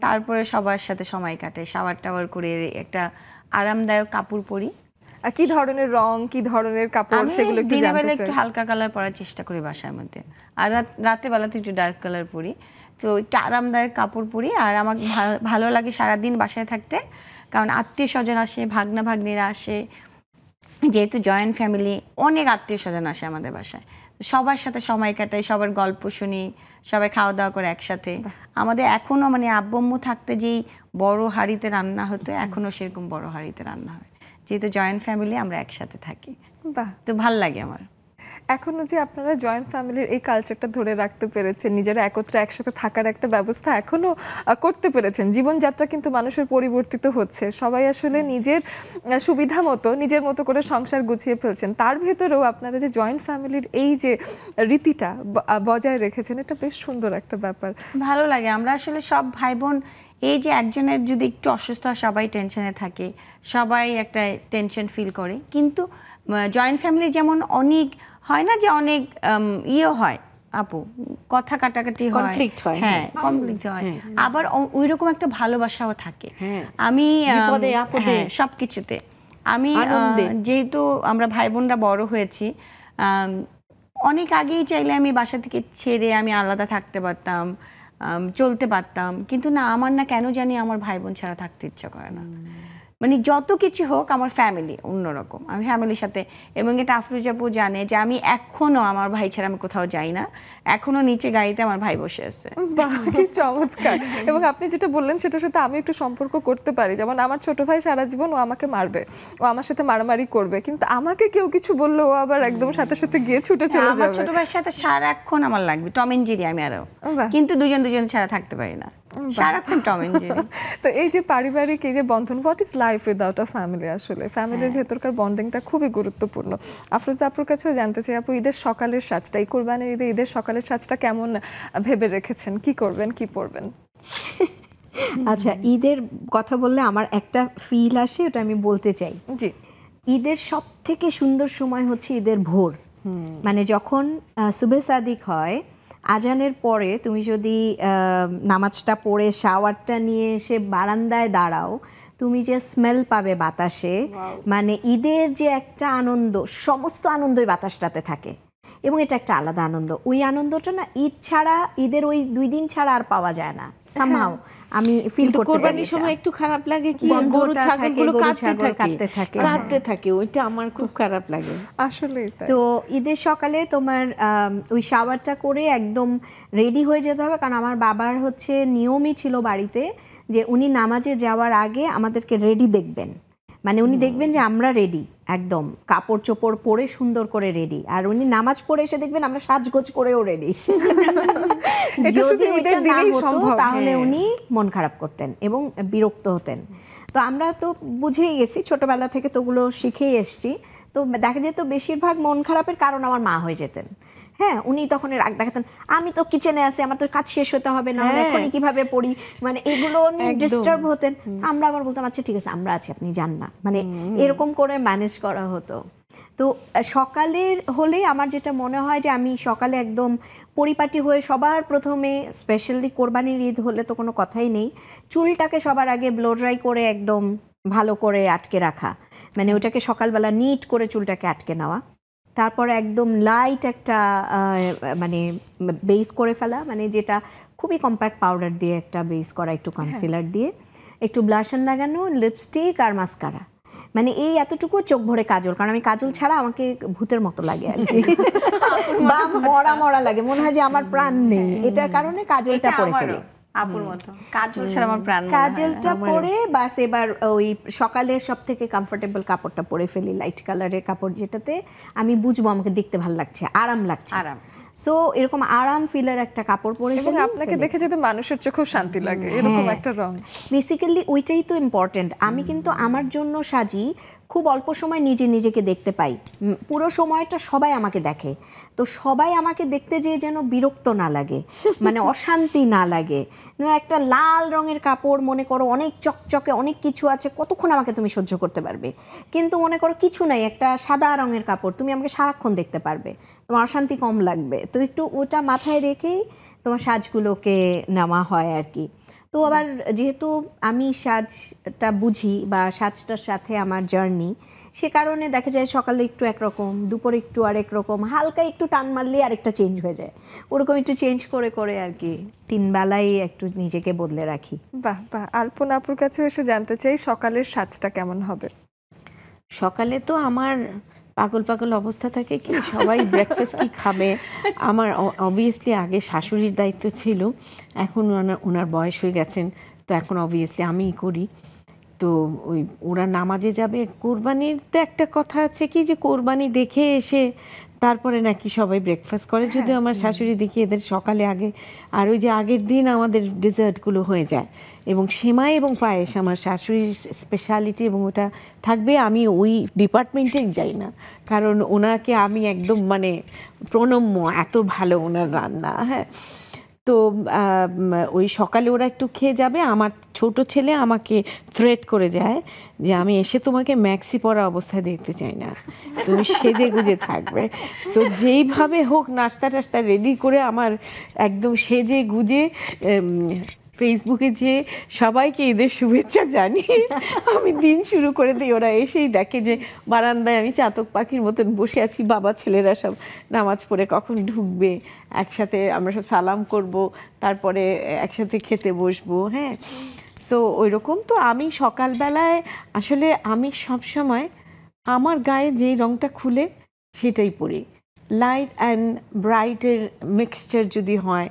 তারপরে সবার সাথে সময় কাটে, শাওয়ার টাওয়ার করে একটা আরামদায়ক কাপড় পরি। কি ধরনের রং, কি ধরনের কাপড়, আমি সেগুলো একটু দিনের জানতে বেলা চাই। একটু হালকা কালার পরার চেষ্টা করি বাসার মধ্যে, আর রাতের বেলাতে একটু ডার্ক কালার পরি। তো একটু আরামদায়ক কাপড় পরি। আর আমার ভালো লাগে সারাদিন বাসায় থাকতে, কারণ আত্মীয় স্বজন আসে, ভাগনা ভাগ্নিরা আসে, যেহেতু জয়েন্ট ফ্যামিলি, অনেক আত্মীয় স্বজন আসে আমাদের বাসায়। সবার সাথে সময় কাটাই, সবার গল্প শুনি, সবাই খাওয়া দাওয়া করে একসাথে। আমাদের এখনো মানে আব্বু আম্মু থাকতে যেই বড় হাঁড়িতে রান্না হতো, এখনো সেরকম বড় হাঁড়িতে রান্না হয়, যেহেতু জয়েন্ট ফ্যামিলি আমরা একসাথে থাকি। বাহ, তো ভাল লাগে আমার। এখনো যে আপনারা জয়েন্ট ফ্যামিলির এই কালচারটা ধরে রাখতে পেরেছেন, নিজেরা একত্রে একসাথে থাকার একটা ব্যবস্থা এখনো করতে পেরেছেন। জীবনযাত্রা কিন্তু মানুষের পরিবর্তিত হচ্ছে, সবাই আসলে নিজের সুবিধা মতো নিজের মতো করে সংসার গুছিয়ে ফেলছেন। তার ভেতরেও আপনারা যে জয়েন্ট ফ্যামিলির এই যে রীতিটা বজায় রেখেছেন, এটা বেশ সুন্দর একটা ব্যাপার। ভালো লাগে। আমরা আসলে সব ভাই বোন, এই যে একজনের যদি একটু অসুস্থ হয় সবাই টেনশনে থাকে, সবাই একটা টেনশন ফিল করে। কিন্তু জয়েন্ট ফ্যামিলি যেমন অনেক হয় না যে অনেক ইয়ে হয় আপু, কথা কাটাকাটি হয়, Conflict হয়, হ্যাঁ কনফ্লিক্ট হয়, আবার ওই রকম একটা ভালোবাসাও থাকে। আমি বিপদে আপদে সবকিছুতে আমি আনন্দে। যেহেতু আমরা ভাই বোনরা বড় হয়েছি, অনেক আগেই চাইলে আমি বাসা থেকে ছেড়ে আমি আলাদা থাকতে পারতাম, চলতে পারতাম, কিন্তু না, আমার না কেন জানি আমার ভাই বোন ছাড়া থাকতে ইচ্ছা করে না। মানে যত কিছু হোক আমার ফ্যামিলি অন্যরকম, আমি ফ্যামিলির সাথে। এবং এটা আফরোজা আপু জানে যে আমি এখনো আমার ভাই ছাড়া আমি কোথাও যাই না, এখনো নিচে গাড়িতে আমার ভাই বসে আছে। বাহ, কি চমৎকার। এবং আপনি যেটা বললেন সেটার সাথে আমি একটু সম্পর্ক করতে পারি। যেমন আমার ছোট ভাই সারা জীবন ও আমাকে মারবে, ও আমার সাথে মারামারি করবে, কিন্তু আমাকে কেউ কিছু বললে ও আবার একদম সাথে সাথে গিয়ে ছুটে চলে আমার যাবে। ছোট ভাইয়ের সাথে সারাক্ষণ আমার লাগবে, টম এন্ড জেরি আমি আরো, বাহ। কিন্তু দুজন ছাড়া থাকতে পারি না, সারাক্ষণ টম এন্ড জেরি। তো এই যে পারিবারিক এই যে বন্ধন, what is life without a family, আসলে ফ্যামিলির ভেতরকার বন্ডিংটা খুবই গুরুত্বপূর্ণ। আফরোজা আপুর কাছেও জানতে চাই, আপু ঈদের সকালের সাজটা, এই কোরবানির ঈদে ঈদের সকালের সাজটা কেমন ভেবে রেখেছেন? কি করবেন, কি পরবেন? আচ্ছা, ঈদের কথা বললে আমার একটা ফিল আসে, ওটা আমি বলতে চাই। জি, ঈদের সব থেকে সুন্দর সময় হচ্ছে ঈদের ভোর। মানে যখন সুবে সাদিক হয়, আজানের পরে তুমি যদি নামাজটা পড়ে শাওয়ারটা নিয়ে এসে বারান্দায় দাঁড়াও, তুমি যে স্মেল পাবে বাতাসে, মানে ঈদের যে একটা আনন্দ, সমস্ত আনন্দই বাতাসটাতে থাকে, এবং এটা একটা আলাদা আনন্দ। ওই আনন্দটা না ঈদ ছাড়া, ঈদের ওই 2 দিন ছাড়া আর পাওয়া যায় না সামহাও। আমি ফিল করতে পারি। কোরবানির সময় একটু খারাপ লাগে কি, গরু গন্ধটা থাকে, ছাগলগুলো গরু কাঁদতে ছাগল কাঁদতে থাকে থাকে। কাঁদতে থাকে, ওইটা আমার খুব খারাপ লাগে। আসলেই তাই। তো ঈদের সকালে তোমার ওই শাওয়ারটা করে একদম রেডি হয়ে যেতে হবে, কারণ আমার বাবার হচ্ছে নিয়মই ছিল বাড়িতে যে উনি নামাজে যাওয়ার আগে আমাদেরকে রেডি দেখবেন। মানে উনি দেখবেন যে আমরা রেডি, একদম কাপড় চোপড় পরে সুন্দর করে রেডি, আর উনি নামাজ পড়ে এসে দেখবেন আমরা সাজগোজ করেও রেডি। এটা শুধু যদি ঈদের এটা না দিনেই হতো সম্ভব। তাহলে উনি মন খারাপ করতেন এবং বিরক্ত হতেন। তো আমরা তো বুঝেই গেছি, ছোটবেলা থেকে তো ওগুলো শিখেই এসছি। তো দেখা যেত বেশিরভাগ মন খারাপের কারণ আমার মা হয়ে যেতেন। হ্যাঁ, উনি তখন রাগ দেখাতেন, আমি তো কিচেনে আছি, আমার তো কাজ শেষ হতে হবে, না হলে এখনই কিভাবে পড়ি, মানে এগুলো ডিস্টার্ব হতেন। আমরা আবার বলতাম আচ্ছা ঠিক আছে আমরা আছি, আপনি যান না, মানে এরকম করে ম্যানেজ করা হতো। তো সকালের হলে আমার যেটা মনে হয় যে আমি সকালে একদম পরিপাটি হয়ে সবার প্রথমে, স্পেশালি কোরবানির ঈদ হলে তো কোনো কথাই নেই, চুলটাকে সবার আগে ব্লো ড্রাই করে একদম ভালো করে আটকে রাখা, মানে ওটাকে সকালবেলা নিট করে চুলটাকে আটকে নেওয়া। তারপরে একদম লাইট একটা মানে বেস করে ফেলা, মানে যেটা খুবই কম্প্যাক্ট পাউডার দিয়ে একটা বেস করা, একটু কনসিলার দিয়ে, একটু ব্লাশন লাগানো, লিপস্টিক আর মাস্কারা, মানে এই এতটুকু, চোখ ভরে কাজল, কারণ আমি কাজল ছাড়া আমাকে ভূতের মতো লাগে আর কি, বা মরা মরা লাগে, মনে হয় যে আমার প্রাণ নেই, এটার কারণে কাজলটা পরে ফেলি। আপুর মতো কাজল ছাড়া আমার প্রাণ মনে হয় না। কাজলটা পরে বাস এবার ওই সকালে সব থেকে কমফোর্টেবল কাপড়টা পরে ফেলি, লাইট কালারের কাপড়, যেটাতে আমি বুঝবো আমাকে দেখতে ভালো লাগছে, আরাম লাগছে। আরাম। সো এরকম আরাম ফিলের একটা কাপড় পরে এবং ফেলি। আপনাকে দেখে যেতে মানুষের চোখেও শান্তি লাগে, এরকম একটা রং। বেসিক্যালি ওইটাই তো ইম্পর্টেন্ট। আমি কিন্তু আমার জন্য সাজি, খুব অল্প সময় নিজেকে দেখতে পাই, পুরো সময়টা সবাই আমাকে দেখে, তো সবাই আমাকে দেখতে যেয়ে যেন বিরক্ত না লাগে, মানে অশান্তি না লাগে। একটা লাল রঙের কাপড়, মনে করো অনেক চকচকে অনেক কিছু আছে, কতক্ষণ আমাকে তুমি সহ্য করতে পারবে, কিন্তু মনে করো কিছু নাই, একটা সাদা রঙের কাপড়, তুমি আমাকে সারাক্ষণ দেখতে পারবে, তোমার অশান্তি কম লাগবে। তো একটু ওটা মাথায় রেখেই তোমার সাজগুলোকে নেওয়া হয় আর কি। তো তো আবার যেহেতু আমি সাজটা বুঝি বা সাজটার সাথে আমার জার্নি, সে কারণে দেখা যায় সকালে একটু একরকম, দুপুরে একটু আরেক রকম, হালকা একটু টান মারলে আরেকটা চেঞ্জ হয়ে যায়, ওরকম একটু চেঞ্জ করে করে আর কি 3 বেলায় একটু নিজেকে বদলে রাখি। বাহ বাহ, আলপনা আপুর কাছে এসে জানতে চাই সকালের সাজটা কেমন হবে? সকালে তো আমার পাগল পাগল অবস্থা থাকে, কি সবাই ব্রেকফাস্ট কি খাবে। আমার অবভিয়াসলি আগে শাশুড়ির দায়িত্ব ছিল, এখন ওনার বয়স হয়ে গেছেন, তো এখন অবভিয়াসলি আমিই করি। তো ওই ওরা নামাজে যাবে, কোরবানির তো একটা কথা আছে কি যে কোরবানি দেখে এসে তারপরে নাকি সবাই ব্রেকফাস্ট করে, যদিও আমার শাশুড়ি দেখি এদের সকালে আগে, আর ওই যে আগের দিন আমাদের ডেজার্টগুলো হয়ে যায়, এবং সেমাই এবং পায়েস আমার শাশুড়ির স্পেশালিটি, এবং ওটা থাকবে। আমি ওই ডিপার্টমেন্টেই যাই না, কারণ ওনাকে আমি একদম মানে প্রণম্য, এত ভালো ওনার রান্না। হ্যাঁ, তো ওই সকালে ওরা একটু খেয়ে যাবে। আমার ছোট ছেলে আমাকে থ্রেট করে যায় যে আমি এসে তোমাকে ম্যাক্সি পরা অবস্থায় দেখতে চাই না, তুমি সেজে গুজে থাকবে। তো যেইভাবে হোক নাস্তা টাস্তা রেডি করে আমার একদম সেজে গুজে ফেসবুকে যে সবাইকে ঈদের শুভেচ্ছা জানিয়ে আমি দিন শুরু করে দিই। ওরা এসেই দেখে যে বারান্দায় আমি চাতক পাখির মতন বসে আছি, বাবা ছেলেরা সব নামাজ পড়ে কখন ঢুকবে, একসাথে আমরা সব সালাম করব, তারপরে একসাথে খেতে বসবো। হ্যাঁ, তো ওই রকম। তো আমি সকালবেলায় আসলে আমি সবসময় আমার গায়ে যেই রঙটা খুলে সেটাই পরি। লাইট অ্যান্ড ব্রাইটের মিক্সচার যদি হয়,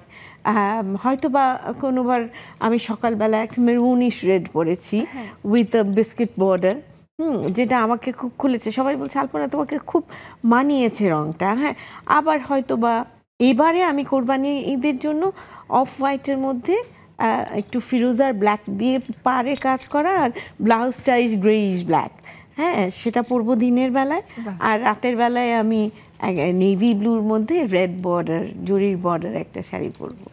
হয়তো বা কোনোবার আমি সকালবেলা একটা মেরুনিশ রেড পরেছি উইথ আ বিস্কিট বর্ডার, যেটা আমাকে খুব খুলেছে, সবাই বলছে আলপনা তোমাকে খুব মানিয়েছে রঙটা। হ্যাঁ, আবার হয়তো বা এবারে আমি কোরবানি ঈদের জন্য অফ হোয়াইটের মধ্যে একটু ফিরোজার ব্ল্যাক দিয়ে পাড়ে কাজ করা, আর ব্লাউজটা ইজ গ্রেইশ ব্ল্যাক। হ্যাঁ, সেটা পরবো দিনের বেলায়, আর রাতের বেলায় আমি নেভি ব্লুর মধ্যে রেড বর্ডার, জরির বর্ডার একটা শাড়ি পরবো।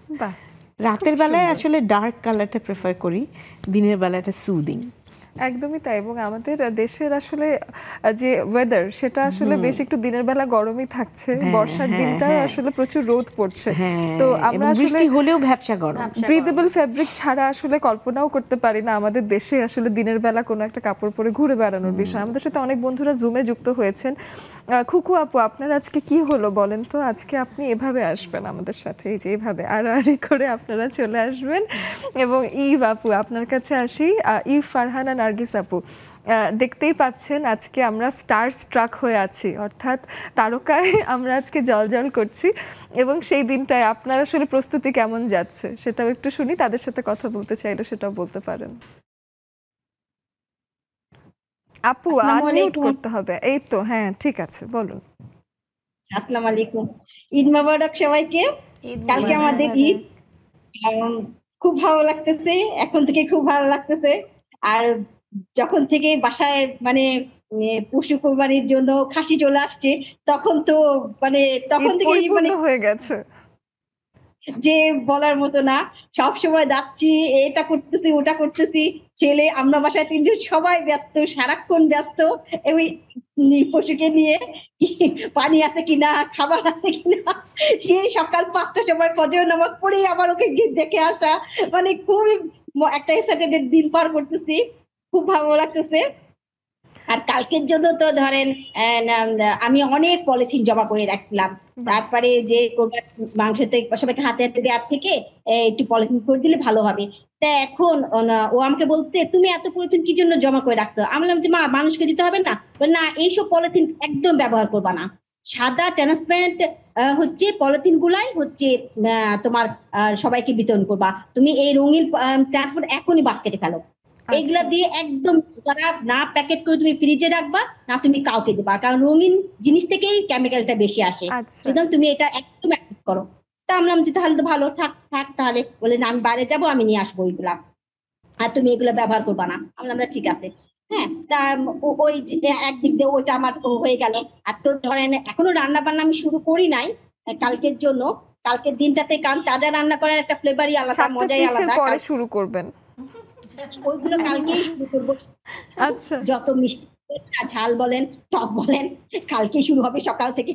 রাতের বেলায় আসলে ডার্ক কালারটা প্রেফার করি, দিনের বেলাটা সুদিং। একদমই তাই। এবং আমাদের দেশের আসলে যে ওয়েদার, সেটা আসলে বেশ একটু দিনের বেলা গরমই থাকছে, বর্ষার দিনটা আসলে প্রচুর রোদ পড়ছে, তো আমরা আসলে বৃষ্টি হলেও ভ্যাপসা গরম, ব্রিদেবল ফ্যাব্রিক ছাড়া আসলে কল্পনাও করতে পারি না আমাদের দেশে আসলে দিনের বেলা কোনো একটা কাপড় পরে ঘুরে বেড়ানোর বিষয়। আমাদের সাথে অনেক বন্ধুরা জুমে যুক্ত হয়েছেন। খুকু আপু, আপনার আজকে কি হলো বলেন তো? আজকে আপনি এভাবে আসবেন আমাদের সাথে, এই যে এইভাবে আড়াআড়ি করে আপনারা চলে আসবেন। এবং ইভ আপু, আপনার কাছে আসি। ইভ ফারহানা নার্গিস আপু, দেখতেই পাচ্ছেন আজকে আমরা স্টার স্ট্রাক হয়ে আছি, অর্থাৎ তারকায় আমরা আজকে জলজল করছি। এবং সেই দিনটায় আপনার আসলে প্রস্তুতি কেমন যাচ্ছে সেটাও একটু শুনি। তাদের সাথে কথা বলতে চাইলে সেটাও বলতে পারেন। আপু আনমিউট করতে হবে। এই তো, হ্যাঁ ঠিক আছে, বলুন। আসসালামু আলাইকুম, ঈদ মোবারক সবাইকে। কালকে আমাদের ঈদ, খুব ভালো লাগতেছে, এখন থেকে খুব ভালো লাগতেছে। আর যখন থেকে বাসায় মানে পশু কোরবানির জন্য খাসি চলে আসছে, তখন তো মানে তখন থেকে মানে হয়ে গেছে যে বলার মতো না। সব সময় যাচ্ছি, এটা করতেছি ওটা করতেছি, ছেলে আমরা বাসায় 3 জন সবাই ব্যস্ত, সারাক্ষণ ব্যস্ত। এবং পশুকে নিয়ে পানি আছে কিনা, খাবার আছে কিনা, সেই সকাল 5টার সময় ফজর নামাজ পড়ে আবার ওকে দেখে আসা, মানে খুবই একটা এক্সাইটেড দিন পার করতেছি, খুব ভালো লাগতেছে। আর কালকের জন্য তো ধরেন আমি অনেক পলিথিন জমা করে রাখছিলাম, তারপরে যে মাংস সবাইকে হাতে হাতে দেওয়ার থেকে একটু পলিথিন করে দিলে ভালো হবে। তা এখন ও আমাকে বলছে তুমি এত পলিথিন কি জন্য জমা করে রাখছো? আমি বললাম যে মা, মানুষকে দিতে হবে না। না, এইসব পলিথিন একদম ব্যবহার করবা না, সাদা ট্রান্সপারেন্ট হচ্ছে পলিথিন গুলাই হচ্ছে তোমার সবাইকে বিতরণ করবা। তুমি এই রঙিন ট্রান্সপোর্ট এখনই বাস্কেটে ফেলো, এগুলা দিয়ে একদম না প্যাকেট করে তুমি ফ্রিজে রাখবা, না তুমি কাউকে দেবা, কারণ রঙিন জিনিস থেকেই কেমিক্যালটা বেশি আসে। সুতরাং তুমি এটা একদম অ্যাভয়েড করো। তা আমরা যে তাহলে তো ভালো, থাক থাক তাহলে। বলে না, আমি বাইরে যাবো, আমি নিয়ে আসবো এগুলা, আর তুমি এগুলো ব্যবহার করবা না। আমরা ঠিক আছে। হ্যাঁ, তা ওই একদিক দিয়ে ওইটা আমার হয়ে গেল। আর তো ধরেন এখনো রান্না বান্না আমি শুরু করি নাই কালকের জন্য। কালকের দিনটাতে কারণ তাজা রান্না করার একটা ফ্লেভারই আলাদা, মজাই আলাদা। পরে শুরু করবেন ওইগুলো কালকেই শুরু করবো। আচ্ছা, যত মিষ্টি ঝাল বলেন টক বলেন কালকেই শুরু হবে সকাল থেকে।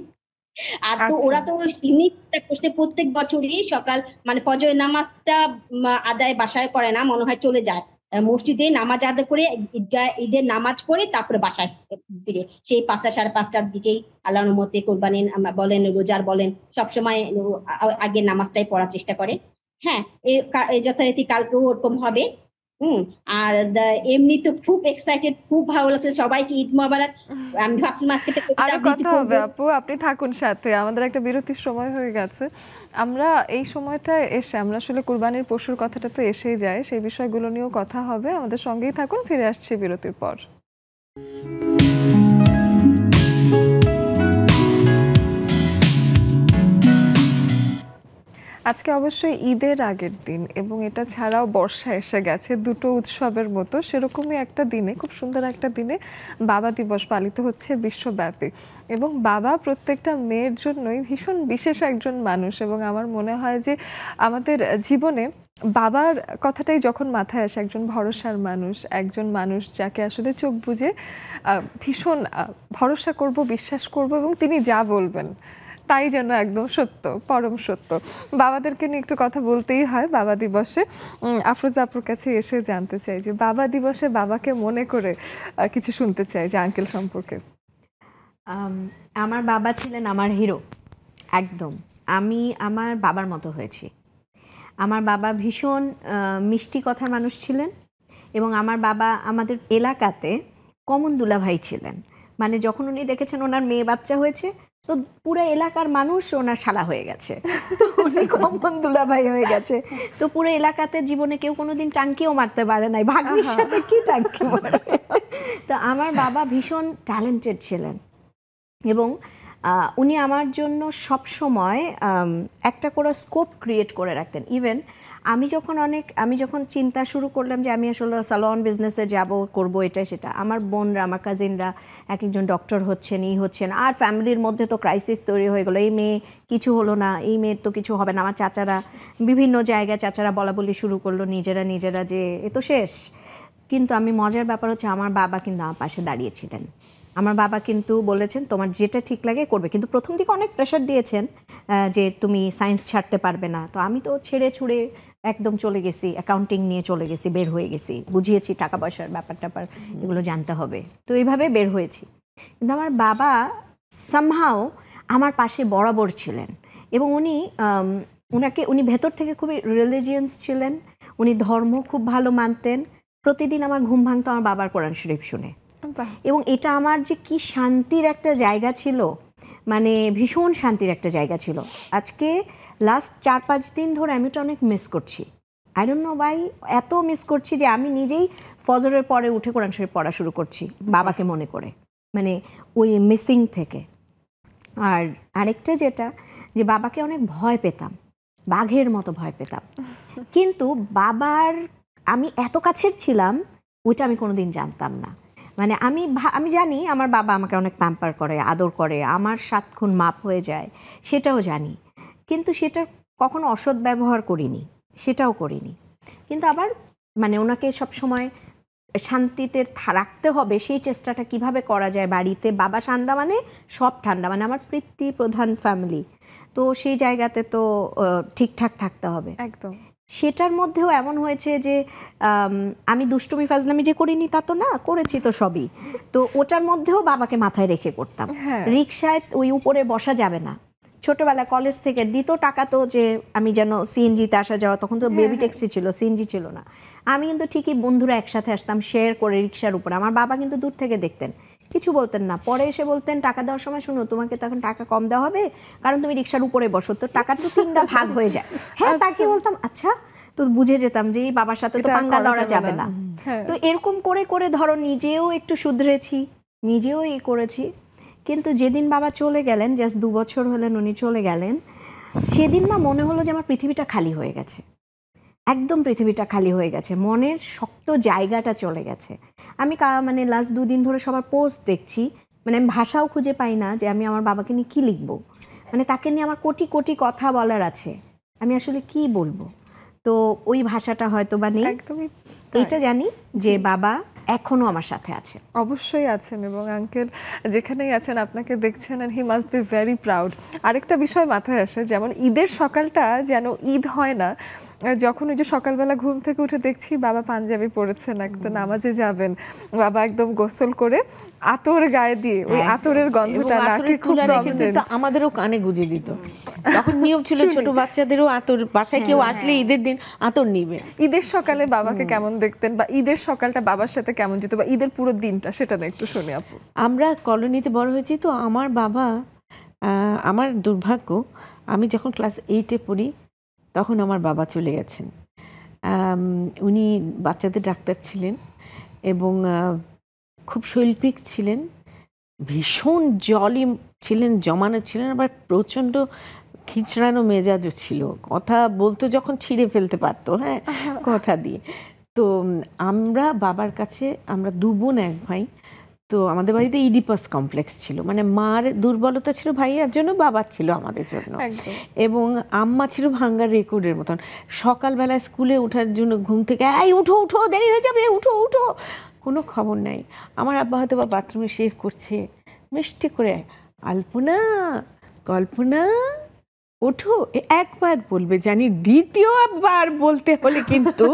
আর তো আচ্ছা। ওরা তো ইউনিটটা করছে প্রত্যেক বছরই সকাল মানে ফজরের নামাজটা আদায় বাসায় করে না, মনে হয় চলে যায় মসজিদে নামাজ আদায় করে ঈদের নামাজ পড়ে তারপরে বাসায় ফিরে সেই 5টা 5:30টার দিকেই আল্লাহর মতে কোরবানি বলেন রোজার বলেন সবসময় আগে নামাজটাই পড়ার চেষ্টা করে। হ্যাঁ, এই যথারীতি কালকেও ওরকম হবে। আর এমনি তো খুব এক্সাইটেড, খুব ভালো লাগছে সবাইকে ঈদ মোবারক। আমি ভাবছিলাম আজকে একটা কবিতা আরো আবৃত্তি কথা হবে করবো। আপু, আপনি থাকুন সাথে, আমাদের একটা বিরতির সময় হয়ে গেছে। আমরা এই সময়টায় এসে আমরা আসলে কুরবানির পশুর কথাটা তো এসেই যায়, সেই বিষয়গুলো নিয়েও কথা হবে। আমাদের সঙ্গেই থাকুন, ফিরে আসছি বিরতির পর। আজকে অবশ্যই ঈদের আগের দিন এবং এটা ছাড়াও বর্ষা এসে গেছে, দুটো উৎসবের মতো সেরকমই একটা দিনে, খুব সুন্দর একটা দিনে বাবা দিবস পালিত হচ্ছে বিশ্বব্যাপী। এবং বাবা প্রত্যেকটা মেয়ের জন্যই ভীষণ বিশেষ একজন মানুষ এবং আমার মনে হয় যে আমাদের জীবনে বাবার কথাটাই যখন মাথায় আসে, একজন ভরসার মানুষ, একজন মানুষ যাকে আসলে চোখ বুজে ভীষণ ভরসা করব, বিশ্বাস করব এবং তিনি যা বলবেন তাই যেন একদম সত্য, পরম সত্য। বাবাদেরকে নিয়ে একটু কথা বলতেই হয় বাবা দিবসে। আফরোজা আপুর কাছে এসে জানতে চাই যে বাবা দিবসে বাবাকে মনে করে কিছু শুনতে চাই যে আঙ্কেল সম্পর্কে। আমার বাবা ছিলেন আমার হিরো একদম। আমি আমার বাবার মতো হয়েছি। আমার বাবা ভীষণ মিষ্টি কথার মানুষ ছিলেন এবং আমার বাবা আমাদের এলাকাতে কমন দুলাভাই ছিলেন। মানে যখন উনি দেখেছেন ওনার মেয়ে বাচ্চা হয়েছে তো পুরো এলাকার মানুষ ওনার শালা হয়ে গেছে, তো উনি কমন দুলাভাই হয়ে গেছে। তো পুরো এলাকাতে জীবনে কেউ কোনোদিন টাঙ্কিও মারতে পারে নাই, ভাগ্নির সাথে কি টাঙ্কি মারবে। তো আমার বাবা ভীষণ ট্যালেন্টেড ছিলেন এবং উনি আমার জন্য সব সময় একটা করে স্কোপ ক্রিয়েট করে রাখতেন। ইভেন আমি যখন চিন্তা শুরু করলাম যে আমি আসলে সালন বিজনেসে যাব, করব এটা সেটা, আমার বোনরা, আমার কাজিনরা এক একজন ডক্টর হচ্ছেন, হচ্ছেন, আর ফ্যামিলির মধ্যে তো ক্রাইসিস তৈরি হয়ে গেলো, এই মেয়ে কিছু হলো না, এই মেয়ের তো কিছু হবে না। আমার চাচারা বিভিন্ন জায়গায় বলা বলি শুরু করলো নিজেরা যে এ তো শেষ। কিন্তু আমি মজার ব্যাপার হচ্ছে আমার বাবা কিন্তু আমার পাশে দাঁড়িয়েছিলেন। আমার বাবা কিন্তু বলেছেন তোমার যেটা ঠিক লাগে করবে, কিন্তু প্রথম দিকে অনেক প্রেশার দিয়েছেন যে তুমি সায়েন্স ছাড়তে পারবে না। তো আমি তো ছেড়ে ছুড়ে একদম চলে গেছি, অ্যাকাউন্টিং নিয়ে চলে গেছি, বের হয়ে গেছি, বুঝিয়েছি টাকা পয়সার ব্যাপার এগুলো জানতে হবে, তো এইভাবে বের হয়েছি। কিন্তু আমার বাবা সামহাও আমার পাশে বরাবর ছিলেন এবং উনি ভেতর থেকে খুবই রিলিজিয়াস ছিলেন, উনি ধর্ম খুব ভালো মানতেন। প্রতিদিন আমার ঘুম ভাঙতো আমার বাবার কোরআন শরীফ শুনে, এবং এটা আমার যে কি শান্তির একটা জায়গা ছিল, মানে ভীষণ শান্তির একটা জায়গা ছিল। আজকে লাস্ট 4-5 দিন ধরে আমি এটা অনেক মিস করছি। আই ডোন্ট নো ওয়াই, এত মিস করছি যে আমি নিজেই ফজরের পরে উঠে কোরআন শরীফ পড়া শুরু করছি বাবাকে মনে করে, মানে ওই মিসিং থেকে। আর আরেকটা যেটা, যে বাবাকে অনেক ভয় পেতাম, বাঘের মতো ভয় পেতাম, কিন্তু আমি এত কাছের ছিলাম ওইটা আমি কোনোদিন জানতাম না। মানে আমি জানি আমার বাবা আমাকে অনেক প্যাম্পার করে, আদর করে, আমার 7 খুন মাপ হয়ে যায়, সেটাও জানি, কিন্তু সেটা কখনো অসৎ ব্যবহার করিনি, সেটাও করিনি। কিন্তু আবার মানে ওনাকে সবসময় শান্তিতে রাখতে হবে সেই চেষ্টাটা কিভাবে করা যায় বাড়িতে। বাবা ঠান্ডা মানে সব ঠান্ডা, মানে আমার প্রীতি প্রধান ফ্যামিলি, তো সেই জায়গাতে তো ঠিকঠাক থাকতে হবে একদম। সেটার মধ্যেও এমন হয়েছে যে আমি দুষ্টুমি ফাজলামি যে করিনি তা তো না, করেছি তো সবই। তো ওটার মধ্যেও বাবাকে মাথায় রেখে করতাম। রিকশায় ওই উপরে বসা যাবে না, ছোটবেলা কলেজ থেকে দিত টাকা, তো যে আমি যেন সিএনজিতে আসা যাওয়া, তখন তো বেবি ট্যাক্সি ছিল, সিএনজি ছিল না। আমি কিন্তু ঠিকই বন্ধুরা একসাথে আসতাম শেয়ার করে রিকশার উপরে। আমার বাবা কিন্তু দূর থেকে দেখতেন, কিছু বলতেন না। পরে এসে বলতেন টাকা দেওয়ার সময়, শুনো তোমাকে তখন টাকা কম দেওয়া হবে কারণ তুমি রিকশার উপরে বসো, তো টাকা তো 3টা ভাগ হয়ে যায়। হ্যাঁ, তাকে বলতাম আচ্ছা, তো বুঝে যেতাম যে এই বাবার সাথে তো পাঙ্গা লড়া যাবে না। তো এরকম করে করে ধরো নিজেও একটু শুধরেছি, নিজেও করেছি। কিন্তু যেদিন বাবা চলে গেলেন, জাস্ট 2 বছর হলেন উনি চলে গেলেন, সেদিন না মনে হলো যে আমার পৃথিবীটা খালি হয়ে গেছে, একদম পৃথিবীটা খালি হয়ে গেছে, মনের শক্ত জায়গাটা চলে গেছে। আমি মানে লাস্ট 2 দিন ধরে সবার পোস্ট দেখছি, মানে আমি ভাষাও খুঁজে পাই না যে আমি আমার বাবাকে নিয়ে কী লিখবো। মানে তাকে নিয়ে আমার কোটি কোটি কথা বলার আছে, আমি আসলে কি বলবো, তো ওই ভাষাটা হয়তো বা নেই। এইটা জানি যে বাবা এখনো আমার সাথে আছে। অবশ্যই আছেন, এবং আঙ্কেল যেখানেই আছেন আপনাকে দেখছেন, and he must be very proud. আরেকটা বিষয় মাথায় আসে, যেমন ঈদের সকালটা যেন ঈদ হয় না যখন ওই যে সকালবেলা ঘুম থেকে উঠে দেখছি বাবা পাঞ্জাবি পরেছেন, একটা নামাজে যাবেন, বাবা একদম গোসল করে আতর গায়ে দিয়ে ওই আতরের গন্ধটা এবং নাকে আতরের খুব তুলা রেখে দিত, প্রমিনেন্ট। আমাদেরও কানে গুজে দিত। তখন নিয়ম ছিল ছোট বাচ্চাদেরও আতর, বাসায় কেউ আসলে ঈদের দিন আতর নিবে। ঈদের সকালে বাবাকে কেমন দেখতেন, বা ঈদের সকালটা বাবার সাথে কেমন যেত, বা ঈদের পুরো দিনটা সেটা না একটু শুনি আপু। আমরা কলোনিতে বড় হয়েছি, তো আমার বাবা, আমার দুর্ভাগ্য, আমি যখন ক্লাস 8-এ পড়ি তখন আমার বাবা চলে গেছেন। উনি বাচ্চাদের ডাক্তার ছিলেন এবং খুব শৈল্পিক ছিলেন, ভীষণ জলি ছিলেন, জমানো ছিলেন, আবার প্রচণ্ড খিচড়ানো মেজাজও ছিল। কথা বলতো যখন ছিঁড়ে ফেলতে পারতো, হ্যাঁ, কথা দিয়ে। তো আমরা বাবার কাছে, আমরা 2 বোন 1 ভাই, তো আমাদের বাড়িতে ইডিপাস কমপ্লেক্স ছিল, মানে মার দুর্বলতা ছিল ভাইয়ার জন্য, বাবার ছিল আমাদের জন্য। একদম। এবং আম্মা ছিল ভাঙ্গার রেকর্ডের মতন। সকালবেলায় স্কুলে ওঠার জন্য ঘুম থেকে, এই উঠো উঠো, দেরি হয়ে যাবে, উঠো উঠো, কোনো খবর নাই। আমার আব্বা হয়তো বা বাথরুমে শেভ করছে, মিষ্টি করে, আলপনা কল্পনা ওঠো, একবার বলবে জানি, দ্বিতীয়বার বলতে হলে কিন্তু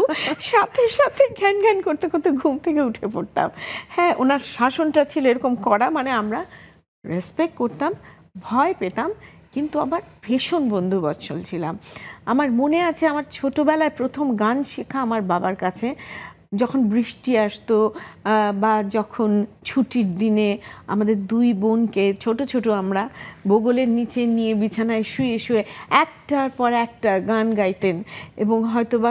সাথে সাথে ঘ্যান ঘ্যান করতে করতে ঘুম থেকে উঠে পড়তাম। হ্যাঁ, ওনার শাসনটা ছিল এরকম কড়া, মানে আমরা রেসপেক্ট করতাম, ভয় পেতাম, কিন্তু আবার ভীষণ বন্ধুবৎসল ছিলাম। আমার মনে আছে আমার ছোটবেলায় প্রথম গান শেখা আমার বাবার কাছে, যখন বৃষ্টি আসতো বা যখন ছুটির দিনে আমাদের 2 বোনকে ছোট ছোট আমরা বগলের নিচে নিয়ে বিছানায় শুয়ে শুয়ে একটার পর একটা গান গাইতেন। এবং হয়তো বা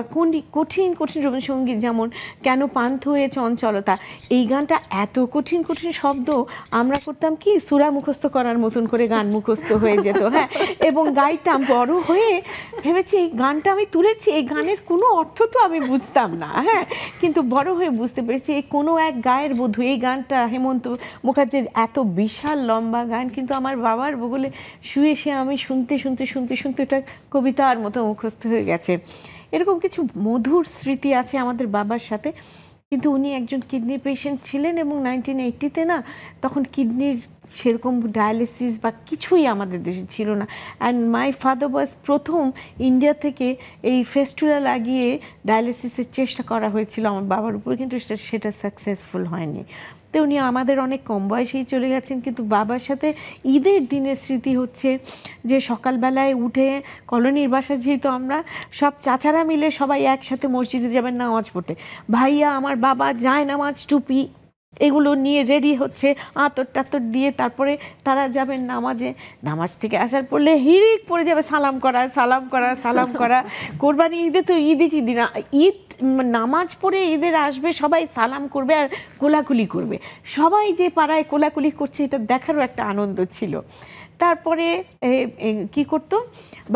কঠিন কঠিন রবীন্দ্রসঙ্গীত, যেমন কেন পান্থ হয়ে চঞ্চলতা, এই গানটা এত কঠিন কঠিন শব্দ, আমরা করতাম কি সূরা মুখস্থ করার মতন করে গান মুখস্থ হয়ে যেত, হ্যাঁ, এবং গাইতাম। বড় হয়ে ভেবেছি এই গানটা আমি তুলেছি, এই গানের কোনো অর্থ তো আমি বুঝতাম না, হ্যাঁ, কিন্তু বড় হয়ে বুঝতে পেরেছি এই কোনো এক গায়ের বধূ, এই গানটা হেমন্ত মুখার্জির এত বিশাল লম্বা গান, কিন্তু আমার বাবার বগলে শুয়ে শুয়ে আমি শুনতে শুনতে শুনতে শুনতে এটা কবিতার মতো মুখস্থ হয়ে গেছে। এরকম কিছু মধুর স্মৃতি আছে আমাদের বাবার সাথে। কিন্তু উনি একজন কিডনি পেশেন্ট ছিলেন, এবং 1980-তে না, তখন কিডনির সেরকম ডায়ালিসিস বা কিছুই আমাদের দেশে ছিল না। অ্যান্ড মাই ফাদার ওয়াজ প্রথম ইন্ডিয়া থেকে এই ফেস্টুলা লাগিয়ে ডায়ালিসিসের চেষ্টা করা হয়েছিল আমার বাবার উপর, কিন্তু সেটা সাকসেসফুল হয়নি। তো উনি আমাদের অনেক কম বয়সেই চলে গেছেন। কিন্তু বাবার সাথে ঈদের দিনের স্মৃতি হচ্ছে যে সকালবেলায় উঠে, কলোনির বাসা যেহেতু, আমরা সব চাচারা মিলে সবাই একসাথে মসজিদে যাবেন নামাজ পড়তে। ভাইয়া আমার বাবা যায় নামাজ, টুপি এগুলো নিয়ে রেডি হচ্ছে, আতর টাতর দিয়ে, তারপরে তারা যাবেন নামাজে। নামাজ থেকে আসার পড়লে হিড়িক পড়ে যাবে সালাম করা সালাম করা সালাম করা। কোরবানি ঈদে তো ঈদই না, ঈদ নামাজ পড়ে ঈদের আসবে, সবাই সালাম করবে আর কোলাকুলি করবে। সবাই যে পাড়ায় কোলাকুলি করছে এটা দেখারও একটা আনন্দ ছিল। তারপরে কি করতো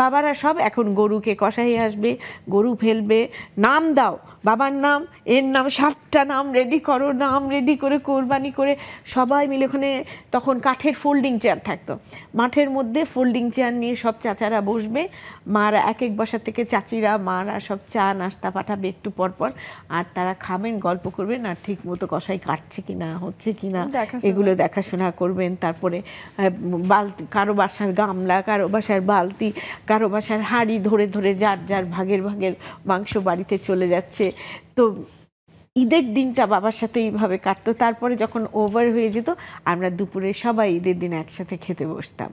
বাবারা সব, এখন গরুকে কষাই আসবে, গরু ফেলবে, নাম দাও, বাবার নাম, এর নাম, 7টা নাম রেডি করো, নাম রেডি করে কোরবানি করে সবাই মিলে ওখানে, তখন কাঠের ফোল্ডিং চেয়ার থাকতো, মাঠের মধ্যে ফোল্ডিং চেয়ার নিয়ে সব চাচারা বসবে, মারা এক এক বাসা থেকে চাচিরা মারা সব চা নাস্তা পাঠাবে একটু পর পর, আর তারা খাবেন, গল্প করবেন, আর ঠিক মতো কষাই কাটছে কিনা, হচ্ছে কিনা এগুলো দেখাশোনা করবেন। তারপরে বালতি, কারো বাসার গামলা, কারো বাসার বালতি, কারো বাসার হাঁড়ি ধরে ধরে যার যার ভাগের ভাগের মাংস বাড়িতে চলে যাচ্ছে। তো ঈদের দিনটা বাবার সাথে এইভাবে কাটতো। তারপরে যখন ওভার হয়ে যেত, আমরা দুপুরে সবাই ঈদের দিন একসাথে খেতে বসতাম।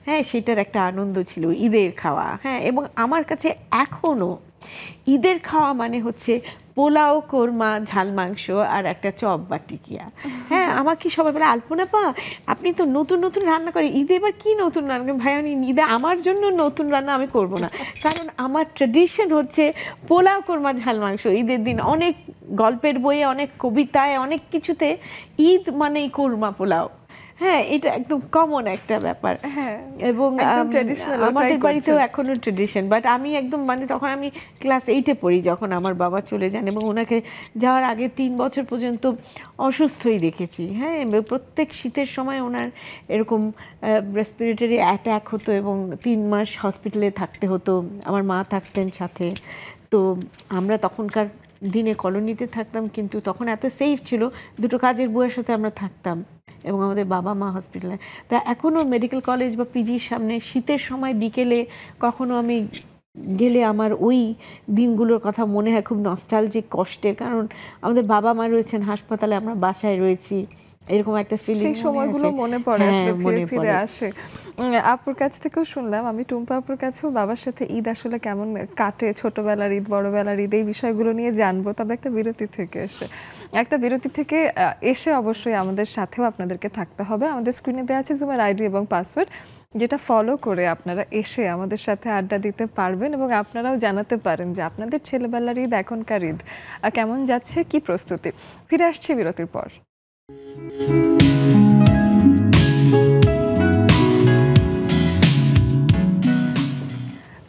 হ্যাঁ, সেটার একটা আনন্দ ছিল ঈদের খাওয়া। হ্যাঁ, এবং আমার কাছে এখনও ঈদের খাওয়া মানে হচ্ছে পোলাও, কোরমা, ঝাল মাংস আর একটা চপ বা টিকিয়া। হ্যাঁ, আমাকে সবাই বলে, আলপনা পা আপনি তো নতুন নতুন রান্না করেন, ঈদে এবার কি নতুন রান্না করেন? ভাই, আমি ঈদে আমার জন্য নতুন রান্না আমি করব না, কারণ আমার ট্রেডিশন হচ্ছে পোলাও, কোরমা, ঝাল মাংস। ঈদের দিন অনেক গল্পের বইয়ে, অনেক কবিতায়, অনেক কিছুতে ঈদ মানেই কোরমা পোলাও। হ্যাঁ, এটা একদম কমন একটা ব্যাপার। এবং আমাদের বাড়িতেও এখনো ট্রেডিশন। বাট আমি একদম, মানে তখন আমি ক্লাস 8-এ পড়ি যখন আমার বাবা চলে যান, এবং ওনাকে যাওয়ার আগে 3 বছর পর্যন্ত অসুস্থই দেখেছি। হ্যাঁ, প্রত্যেক শীতের সময় ওনার এরকম রেসপিরেটরি অ্যাটাক হতো, এবং 3 মাস হসপিটালে থাকতে হতো। আমার মা থাকতেন সাথে। তো আমরা তখনকার দিনে কলোনিতে থাকতাম, কিন্তু তখন এত সেফ ছিল, দুটো কাজের বউয়ের সাথে আমরা থাকতাম এবং আমাদের বাবা মা হসপিটালে। তা এখনও মেডিকেল কলেজ বা পিজির সামনে শীতের সময় বিকেলে কখনো আমি গেলে আমার ওই দিনগুলোর কথা মনে হয়, খুব নস্টালজিক, কষ্টের, কারণ আমাদের বাবা মা রয়েছেন হাসপাতালে, আমরা বাসায় রয়েছি, এরকম একটা ফিলিং সেই সময়গুলো মনে পড়ে, আসলে ফিরে ফিরে পড়ে। আসে। আপুর কাছ থেকেও শুনলাম, আমি টুম্পা আপুর কাছেও বাবার সাথে ঈদ আসলে কেমন কাটে, ছোটবেলার ঈদ, বড়বেলার ঈদ, এই বিষয়গুলো নিয়ে জানবো। তবে একটা বিরতি থেকে এসে অবশ্যই আমাদের সাথেও আপনাদেরকে থাকতে হবে। আমাদের স্ক্রিনে দেওয়া আছে জুমের আইডি এবং পাসওয়ার্ড, যেটা ফলো করে আপনারা এসে আমাদের সাথে আড্ডা দিতে পারবেন এবং আপনারাও জানাতে পারেন যে আপনাদের ছেলেবেলার ঈদ, এখনকার ঈদ কেমন যাচ্ছে, কি প্রস্তুতি। ফিরে আসছি বিরতির পর।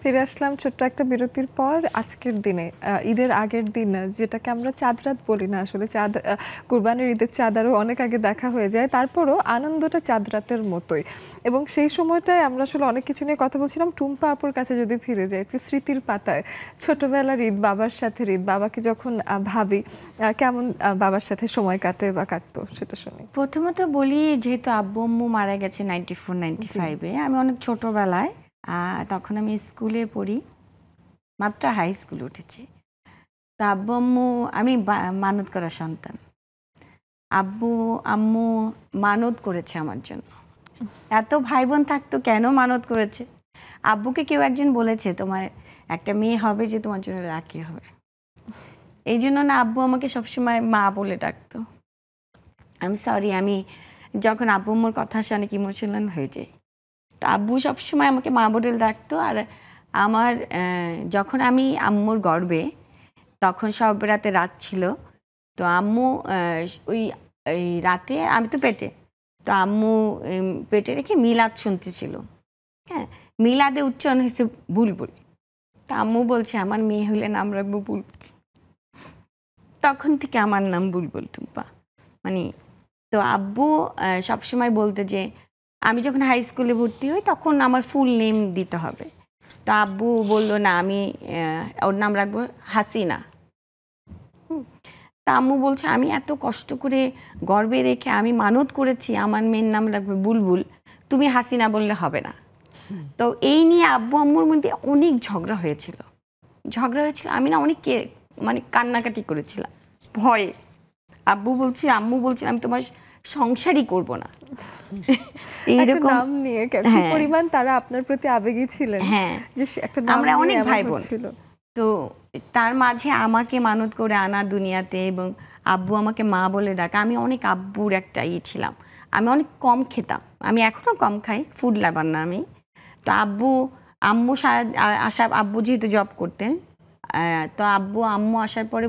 ফিরে আসলাম ছোট্ট একটা বিরতির পর। আজকের দিনে ঈদের আগের দিন, যেটাকে আমরা চাঁদ রাত বলি না, আসলে চাঁদ কুরবানির ঈদের চাঁদ আরও অনেক আগে দেখা হয়ে যায়, তারপরও আনন্দটা চাঁদ রাতের মতোই। এবং সেই সময়টায় আমরা আসলে অনেক কিছু নিয়ে কথা বলছিলাম। টুম্পা আপুর কাছে যদি ফিরে যাই, একটু স্মৃতির পাতায় ছোটবেলার ঈদ, বাবার সাথে ঈদ, বাবাকে যখন ভাবি কেমন বাবার সাথে সময় কাটে বা কাটতো, সেটা শুনি। প্রথমত বলি, যেহেতু আব্বু আম্মু মারা গেছে 94-95-এ, আমি অনেক ছোটবেলায়, তখন আমি স্কুলে পড়ি, মাত্র হাই স্কুলে উঠেছি। তা আব্বু আম্মু, আমি মানত করা সন্তান, আব্বু আম্মু মানত করেছে আমার জন্য। এত ভাই বোন থাকতো, কেন মানত করেছে? আব্বুকে কেউ একজন বলেছে তোমার একটা মেয়ে হবে যে তোমার জন্য লাকি হবে, এই জন্য না আব্বু আমাকে সবসময় মা বলে ডাকতো। আমি সরি, আমি যখন আব্বু আম্মুর কথা আসে অনেক ইমোশনাল হয়ে যাই। তো আব্বু সবসময় আমাকে মা বলে ডাকতো। আর আমার যখন আমি আম্মুর গর্ভে, তখন সব রাতে রাত ছিল, তো আম্মু ওই রাতে আমি তো পেটে, তো আম্মু পেটে রেখে মিলাদ শুনতেছিল। হ্যাঁ, মিলাদে উচ্চারণ হয়েছে বুলবুল। তা আম্মু বলছে আমার মেয়ে হলে নাম রাখবো বুলবুল। তখন থেকে আমার নাম বুলবুল টুম্পা। মানে তো আব্বু সবসময় বলতে যে আমি যখন হাই স্কুলে ভর্তি হই তখন আমার ফুল নেম দিতে হবে। তো আব্বু বললো না, আমি ওর নাম রাখবো হাসিনা। তা আম্মু বলছে আমি এত কষ্ট করে গর্বে রেখে আমি মানত করেছি আমার মেয়ের নাম রাখবে বুলবুল, তুমি হাসিনা বললে হবে না। তো এই নিয়ে আব্বু আম্মুর মধ্যে অনেক ঝগড়া হয়েছিল। আমি না অনেক মানে কান্নাকাটি করেছিলাম ভয়ে। আম্মু বলছে আমি তোমার সংসারই করব না। এইরকম নাম নিয়ে কি পরিমাণ তারা আপনার প্রতি আবেগী ছিলেন। হ্যাঁ, যে একটা নাম, আমরা অনেক ভাই বোন ছিল। তো তার মাঝে আমাকে মানত করে আনা দুনিয়াতে, এবং আব্বু আমাকে মা বলে ডাকা। আমি অনেক আব্বুর একটা ছিলাম। আমি অনেক কম খেতাম, আমি এখনো কম খাই, ফুড লাভার না আমি। তো আম্মু আব্বু যেহেতু জব করতেন, তো আম্মু আসার পরে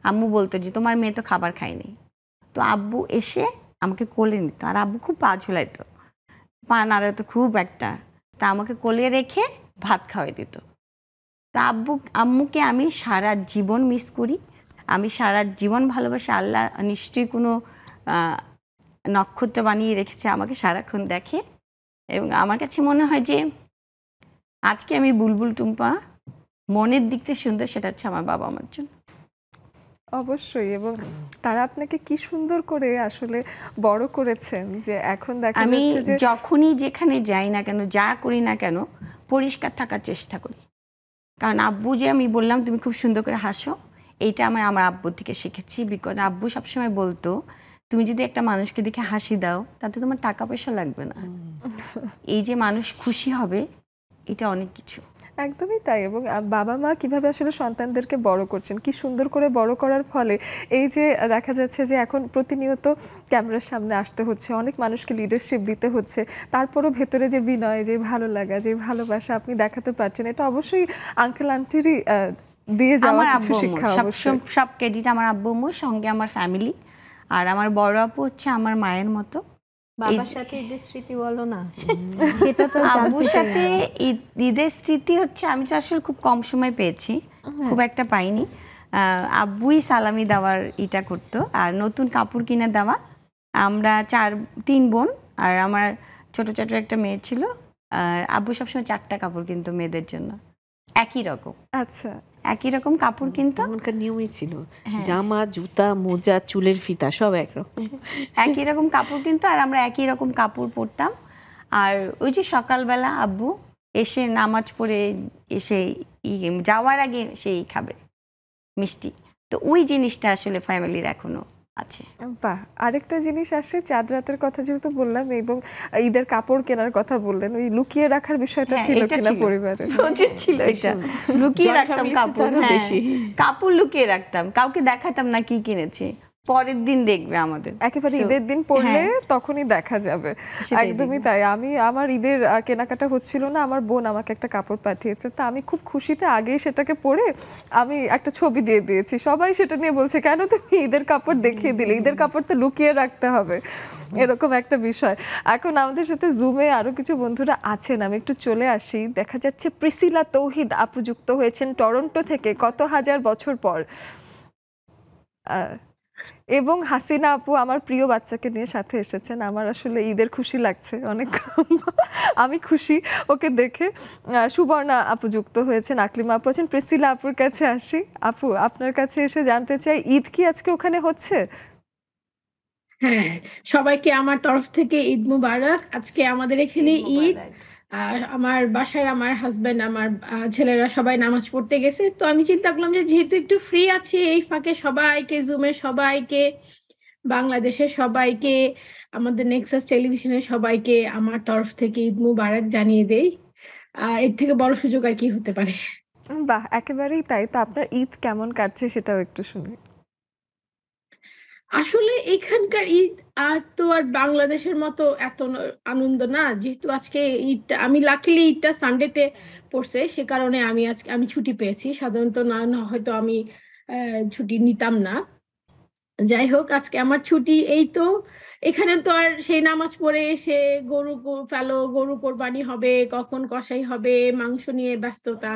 আম্মু বলতো যে তোমার মেয়ে তো খাবার খায়নি। তো আব্বু এসে আমাকে কোলে নিত, আর আব্বু খুব পা ঝুলাইতো, পা নাড়াতো খুব একটা। তা আমাকে কোলে রেখে ভাত খাওয়াই দিত। তা আম্মুকে আমি সারা জীবন মিস করি, আমি সারা জীবন ভালোবাসি। আল্লাহ নিশ্চয়ই কোনো নক্ষত্র বানিয়ে রেখেছে, আমাকে সারাক্ষণ দেখে। এবং আমার কাছে মনে হয় যে আজকে আমি বুলবুল টুম্পা মনের দিক থেকে সুন্দর, সেটা হচ্ছে আমার বাবা আমার জন্য। অবশ্যই। এবং তারা আপনাকে কি সুন্দর করে আসলে বড় করেছেন, যে এখন দেখা আমি যাচ্ছে যে যখনই যেখানে যাই না কেন, যা করি না কেন, পরিষ্কার থাকার চেষ্টা করি। কারণ আব্বু, যে আমি বললাম তুমি খুব সুন্দর করে হাসো, এইটা আমার আব্বুর থেকে শিখেছি। বিকজ আব্বু সবসময় বলতো তুমি যদি একটা মানুষকে দেখে হাসি দাও, তাতে তোমার টাকা পয়সা লাগবে না, এই যে মানুষ খুশি হবে, এটা অনেক কিছু। একদমই তাই। এবং বাবা মা কিভাবে আসলে সন্তানদেরকে বড় করছেন, কি সুন্দর করে বড় করার ফলে এই যে দেখা যাচ্ছে যে এখন প্রতিনিয়ত ক্যামেরার সামনে আসতে হচ্ছে, অনেক মানুষকে লিডারশিপ দিতে হচ্ছে, তারপরও ভেতরে যে বিনয়, যে ভালো লাগা, যে ভালোবাসা আপনি দেখাতে পারছেন, এটা অবশ্যই আঙ্কেল আন্টিরই দিয়ে যাওয়া কিছু শিক্ষা। সব ক্রেডিট আমার আব্বু আম্মুর, সঙ্গে আমার ফ্যামিলি। আর আমার বড় আপু হচ্ছে আমার মায়ের মতো। বাবার সাথে ঈদের স্মৃতি বলো না, সেটা তো আব্বুর সাথে ঈদের স্মৃতি হচ্ছে, আমি তো আসলে খুব কম সময় পেয়েছি, খুব একটা পাইনি। আব্বুই সালামি দেওয়ার ইটা করতো, আর নতুন কাপড় কিনে দেওয়া। আমরা 3 বোন, আর আমার ছোট ছোট একটা মেয়ে ছিল। আব্বু সবসময় 4টা কাপড় কিনতো মেয়েদের জন্য, একই রকম। আচ্ছা, একই রকম কাপড় কিনতাম, তখনকার নিয়মই ছিল হ্যাঁ। জামা, জুতা, মোজা, চুলের ফিতা সব একরকম। একই রকম কাপড় কিনতো আর আমরা একই রকম কাপড় পরতাম। আর ওই যে সকালবেলা আব্বু এসে নামাজ পড়ে এসে যাওয়ার আগে সেই খাবে মিষ্টি। তো ওই জিনিসটা আসলে ফ্যামিলির এখনো আছে। বাহ, আরেকটা জিনিস আসে, চাঁদ রাতের কথা যেহেতু বললাম এবং ঈদের কাপড় কেনার কথা বললেন, ওই লুকিয়ে রাখার বিষয়টা হ্যাঁ, ছিল এটা কিনা ছিল। পরিবারে? প্রচুর ছিল এটা, লুকিয়ে Joint রাখতাম family তে তো কাপড়, আরো হ্যাঁ, বেশি। কাপড় লুকিয়ে রাখতাম, কাউকে দেখাতাম না কি কিনেছি, পরের দিন দেখবে আমাদের। একেবারে So, ঈদের দিন পড়লে হ্যাঁ, তখনই দেখা যাবে। সেটাই একদমই দেখবে। তাই। আমার ঈদের কেনাকাটা হচ্ছিল না, আমার বোন আমাকে একটা কাপড় পাঠিয়েছে, তা আমি খুব খুশিতে আগেই সেটাকে পরে আমি একটা ছবি দিয়ে দিয়েছি। সবাই সেটা নিয়ে বলছে, কেন তুমি ঈদের কাপড় দেখিয়ে দিলে, ঈদের কাপড় তো লুকিয়ে রাখতে হবে, এরকম একটা বিষয়। এখন আমাদের সাথে জুমে আরো কিছু বন্ধুরা আছেন, আমি একটু চলে আসি। দেখা যাচ্ছে প্রিসিলা তৌহিদ আপু যুক্ত হয়েছেন টরন্টো থেকে কত হাজার বছর পর। এবং হাসিনা আপু আমার প্রিয় বাচ্চাকে নিয়ে সাথে এসেছেন। আমার আসলে ঈদের খুশি লাগছে অনেক, আমি খুশি ওকে দেখে। সুবর্ণা আপু যুক্ত হয়েছেন, আকলিমা আপু আছেন। প্রিসিলা আপুর কাছে আসি। আপু, আপনার কাছে এসে জানতে চাই, ঈদ কি আজকে ওখানে হচ্ছে? হ্যাঁ, সবাইকে আমার তরফ থেকে ঈদ মুবারক। আজকে আমাদের এখানে ঈদ। আর আমার বাসায় আমার হাজবেন্ড, আমার ছেলেরা সবাই নামাজ পড়তে গেছে। তো আমি চিন্তা করলাম যে যেহেতু একটু ফ্রি আছি, এই ফাঁকে সবাইকে, জুমে সবাইকে, বাংলাদেশের সবাইকে, আমাদের নেক্সাস টেলিভিশনের সবাইকে আমার তরফ থেকে ঈদ মুবারক জানিয়ে দেই। এর থেকে বড় সুযোগ আর কি হতে পারে। বাহ, একেবারেই তাই। তো আপনার ঈদ কেমন কাটছে সেটাও একটু শুনি। আসলে এখানকার ঈদ তো আর বাংলাদেশের মতো এত আনন্দ না। যেহেতু আজকে ঈদটা, আমি লাকিলি ঈদটা সানডেতে পড়ছে, সে কারণে আমি ছুটি পেয়েছি। সাধারণত না হয়তো আমি ছুটি নিতাম না। যাই হোক, আজকে আমার ছুটি। এই তো এখানে তো আর সেই নামাজ পড়ে এসে ফেলো, গরু কোরবানি হবে, কখন কসাই হবে, মাংস নিয়ে ব্যস্ততা,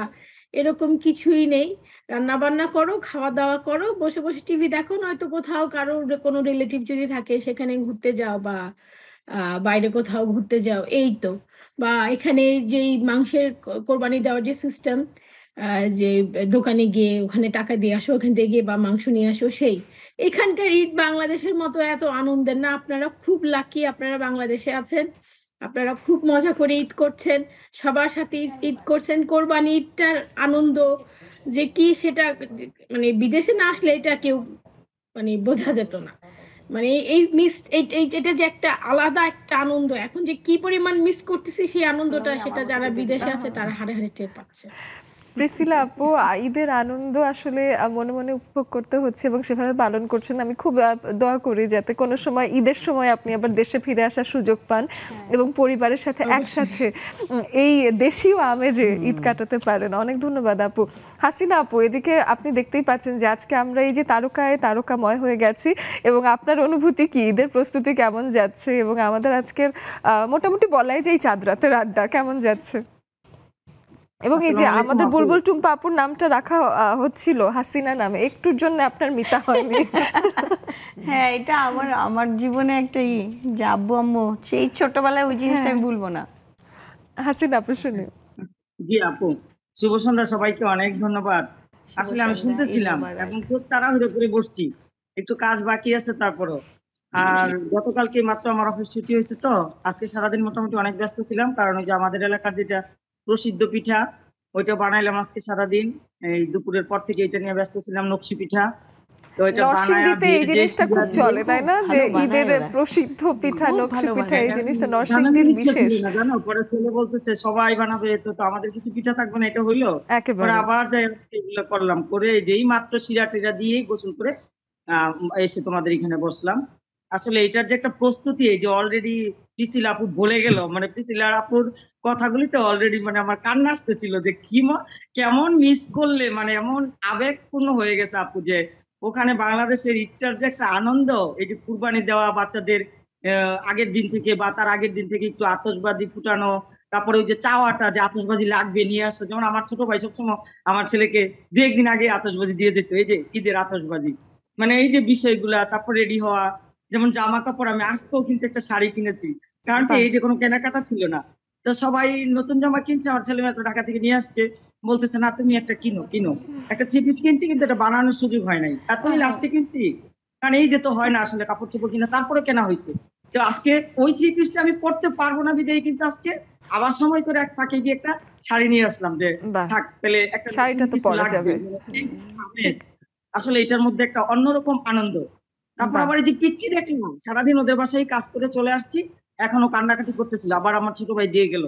এরকম কিছুই নেই। রান্না বান্না করো, খাওয়া দাওয়া করো, বসে বসে টিভি দেখো, নয়তো কোথাও কারোর কোনো রিলেটিভ যদি থাকে সেখানে ঘুরতে যাও, বা বাইরে কোথাও ঘুরতে যাও, এই তো। বা এখানে যেই মাংসের কোরবানি দেওয়ার যে সিস্টেম, যে দোকানে গিয়ে ওখানে টাকা দিয়ে আসো, ওখান থেকে গিয়ে বা মাংস নিয়ে আসো, সেই এখানকার ঈদ বাংলাদেশের মতো এত আনন্দের না। আপনারা খুব লাকি, আপনারা বাংলাদেশে আছেন, আপনারা খুব মজা করে ঈদ করছেন, সবার সাথে ঈদ করছেন। কোরবানি ঈদটার আনন্দ যে কি, সেটা মানে বিদেশে না আসলে এটা কেউ মানে বোঝা যেত না। মানে এই মিস, এটা যে একটা আলাদা একটা আনন্দ, এখন যে কি পরিমাণ মিস করতেছি সেই আনন্দটা, সেটা যারা বিদেশে আছে তারা হাড়ে হাড়ে টের পাচ্ছে। প্রিসিলা আপু, ঈদের আনন্দ আসলে মনে মনে উপভোগ করতে হচ্ছে এবং সেভাবে পালন করছেন। আমি খুব দোয়া করি যাতে কোনো সময় ঈদের সময় আপনি আবার দেশে ফিরে আসার সুযোগ পান এবং পরিবারের সাথে একসাথে এই দেশীয় আমেজে ঈদ কাটাতে পারেন। অনেক ধন্যবাদ আপু। হাসিনা আপু, এদিকে আপনি দেখতেই পাচ্ছেন যে আজকে আমরা এই যে তারকাময় হয়ে গেছি, এবং আপনার অনুভূতি কি, ঈদের প্রস্তুতি কেমন যাচ্ছে, এবং আমাদের আজকের মোটামুটি বলাই যে এই চাঁদ রাতের আড্ডা কেমন যাচ্ছে? এবং এই যে আমাদের বুলবুল টুম্পা আপুর নামটা রাখা হচ্ছিল হাসিনা নামে, একটুর জন্য আপনার মিতা হয়নি? হ্যাঁ, এটা আমার জীবনে একটা যে আব্বু আম্মু সেই ছোটবেলায় ওই জিনিসটা আমি ভুলবো না। হাসিনা আপু শুনি। জি আপু, শুভ সন্ধ্যা সবাইকে, অনেক ধন্যবাদ। আসলে আমি শুনতেছিলাম এবং খুব তাড়াহুড়ো করে বসছি, একটু কাজ বাকি আছে তারপরও। আর গতকালকে মাত্র আমার অফিস ছুটি হয়েছে, তো আজকে সারাদিন মোটামুটি অনেক ব্যস্ত ছিলাম, কারণ ওই যে আমাদের এলাকার যেটা প্রসিদ্ধ পিঠা ওইটা বানাইলাম আজকে সারাদিন। এই দুপুরের পর থেকে এটা নিয়ে ব্যস্ত ছিলাম, নকশি পিঠা। তো এটা নরসিংদীতে এই জিনিসটা খুব চলে, তাই না, যে ভালো বানায় ঈদের ওরা। প্রসিদ্ধ পিঠা খুব নকশি ভালো পিঠা, এই বানায়। জিনিসটা নরসিংদীর বিশেষ। জানো, পরে ছেলে বলতেছে সবাই বানাবে, তো আমাদের কিছু পিঠা থাকবে না, এটা হইলো। একেবারে। পরে আবার যাই আজকে এগুলো করলাম, করে যেই মাত্র শিরা টিরা দিয়ে গোসল করে এসে তোমাদের এখানে বসলাম। আসলে এটার যে একটা প্রস্তুতি, এই যে অলরেডি প্রিসিলা আপু বলে গেল, মানে প্রিসিলা আপুর কথাগুলিতে অলরেডি মানে আমার কান্না আসতেছিল যে কেমন মিস করলে, মানে এমন আবেগপূর্ণ হয়ে গেছে আপু, যে ওখানে বাংলাদেশের ঈদটার যে একটা আনন্দ, এই যে কুরবানি দেওয়া বাচ্চাদের আগের দিন থেকে বা তার আগের দিন থেকে একটু আতশবাজি ফুটানো, তারপরে ওই যে চাওয়াটা যে আতশবাজি লাগবে নিয়ে আসো, যেমন আমার ছোট ভাই সবসময় আমার ছেলেকে 2 একদিন আগে আতশবাজি দিয়ে যেত, এই যে ঈদের আতশবাজি, মানে এই যে বিষয়গুলা। তারপর রেডি হওয়া, যেমন জামা কাপড়, আমি আজকেও কিন্তু একটা শাড়ি কিনেছি, কারণ কি এই যে কোনো কেনাকাটা ছিল না, তো সবাই নতুন জামা কিনছে, আমার ছেলে মেয়ে তো ঢাকা থেকে নিয়ে আসছে, বলতেছে না তুমি একটা কিনো কিনো। একটা 3 পিস কিনছি কিন্তু এটা বানানোর সুযোগ হয় নাই, এতই লাস্টে কিনছি, কারণ এই যে তো হয় না আসলে কাপড় চোপড় কিনা, তারপরে কেনা হয়েছে। তো আজকে ওই 3 পিসটা আমি পরতে পারবো না বিদায় কিন্তু আজকে আবার সময় করে এক ফাঁকে গিয়ে একটা শাড়ি নিয়ে আসলাম, যে বাহ, থাক তাহলে একটা শাড়িটা তো কিছু পরা লাগবে। যাবে। আমেজ। আসলে এটার মধ্যে একটা অন্যরকম আনন্দ। তারপর বাহ। আবার এই যে পিচ্চি দেখলাম, সারাদিন ওদের বাসায় কাজ করে চলে আসছি, এখনো কান্নাকাটি করতেছিল, আবার আমার ছোট ভাই দিয়ে গেল।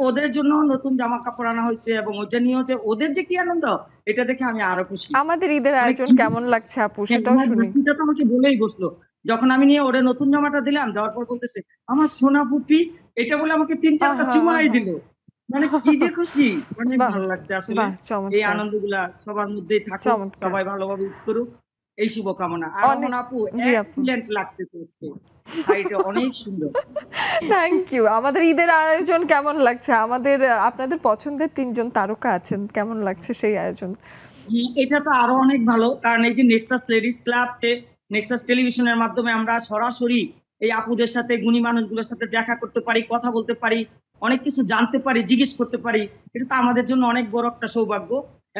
ওদের জন্য নতুন জামা কাপড় আনা হয়েছে, এবং ওইটা নিয়ে হচ্ছে ওদের যে কি আনন্দ, এটা দেখে আমি আরো খুশি। আমাদের ঈদের মানে আয়োজন কি কেমন লাগছে আপু, হ্যাঁ, সেটাও আমার শুনি। ভাস্তিটা তো আমাকে বলেই বসলো, যখন আমি নিয়ে ওরে নতুন জামাটা দিলাম, দেওয়ার পর বলতেছে আমার সোনা পুপি, এটা বলে আমাকে 3-4টা আহা চুমাই আহা। দিল। মানে কি যে খুশি, অনেক বাহ, ভালো লাগছে আসলে। বাহ, এই চমৎকার আনন্দগুলা সবার মধ্যেই থাকুক, চমৎকার। সবাই ভালোভাবে ঈদ করুক, এই শুভকামনা। আর অনেক, অমন আপু জি আপু, এক্সিলেন্ট লাগতেছে আজকে, শাড়িটা অনেক সুন্দর। Thank you. আমাদের ঈদের আয়োজন কেমন লাগছে? আমাদের আপনাদের পছন্দের 3জন তারকা আছেন, কেমন লাগছে সেই আয়োজন? এটা তো আরো অনেক ভালো, কারণ এই যে নেক্সাস লেডিস ক্লাব, নেক্সাস টেলিভিশনের মাধ্যমে আমরা সরাসরি এই আপুদের সাথে, গুণী মানুষগুলোর সাথে দেখা করতে পারি, কথা বলতে পারি, অনেক কিছু জানতে পারি, জিজ্ঞেস করতে পারি। এটা তো আমাদের জন্য অনেক বড় একটা সৌভাগ্য।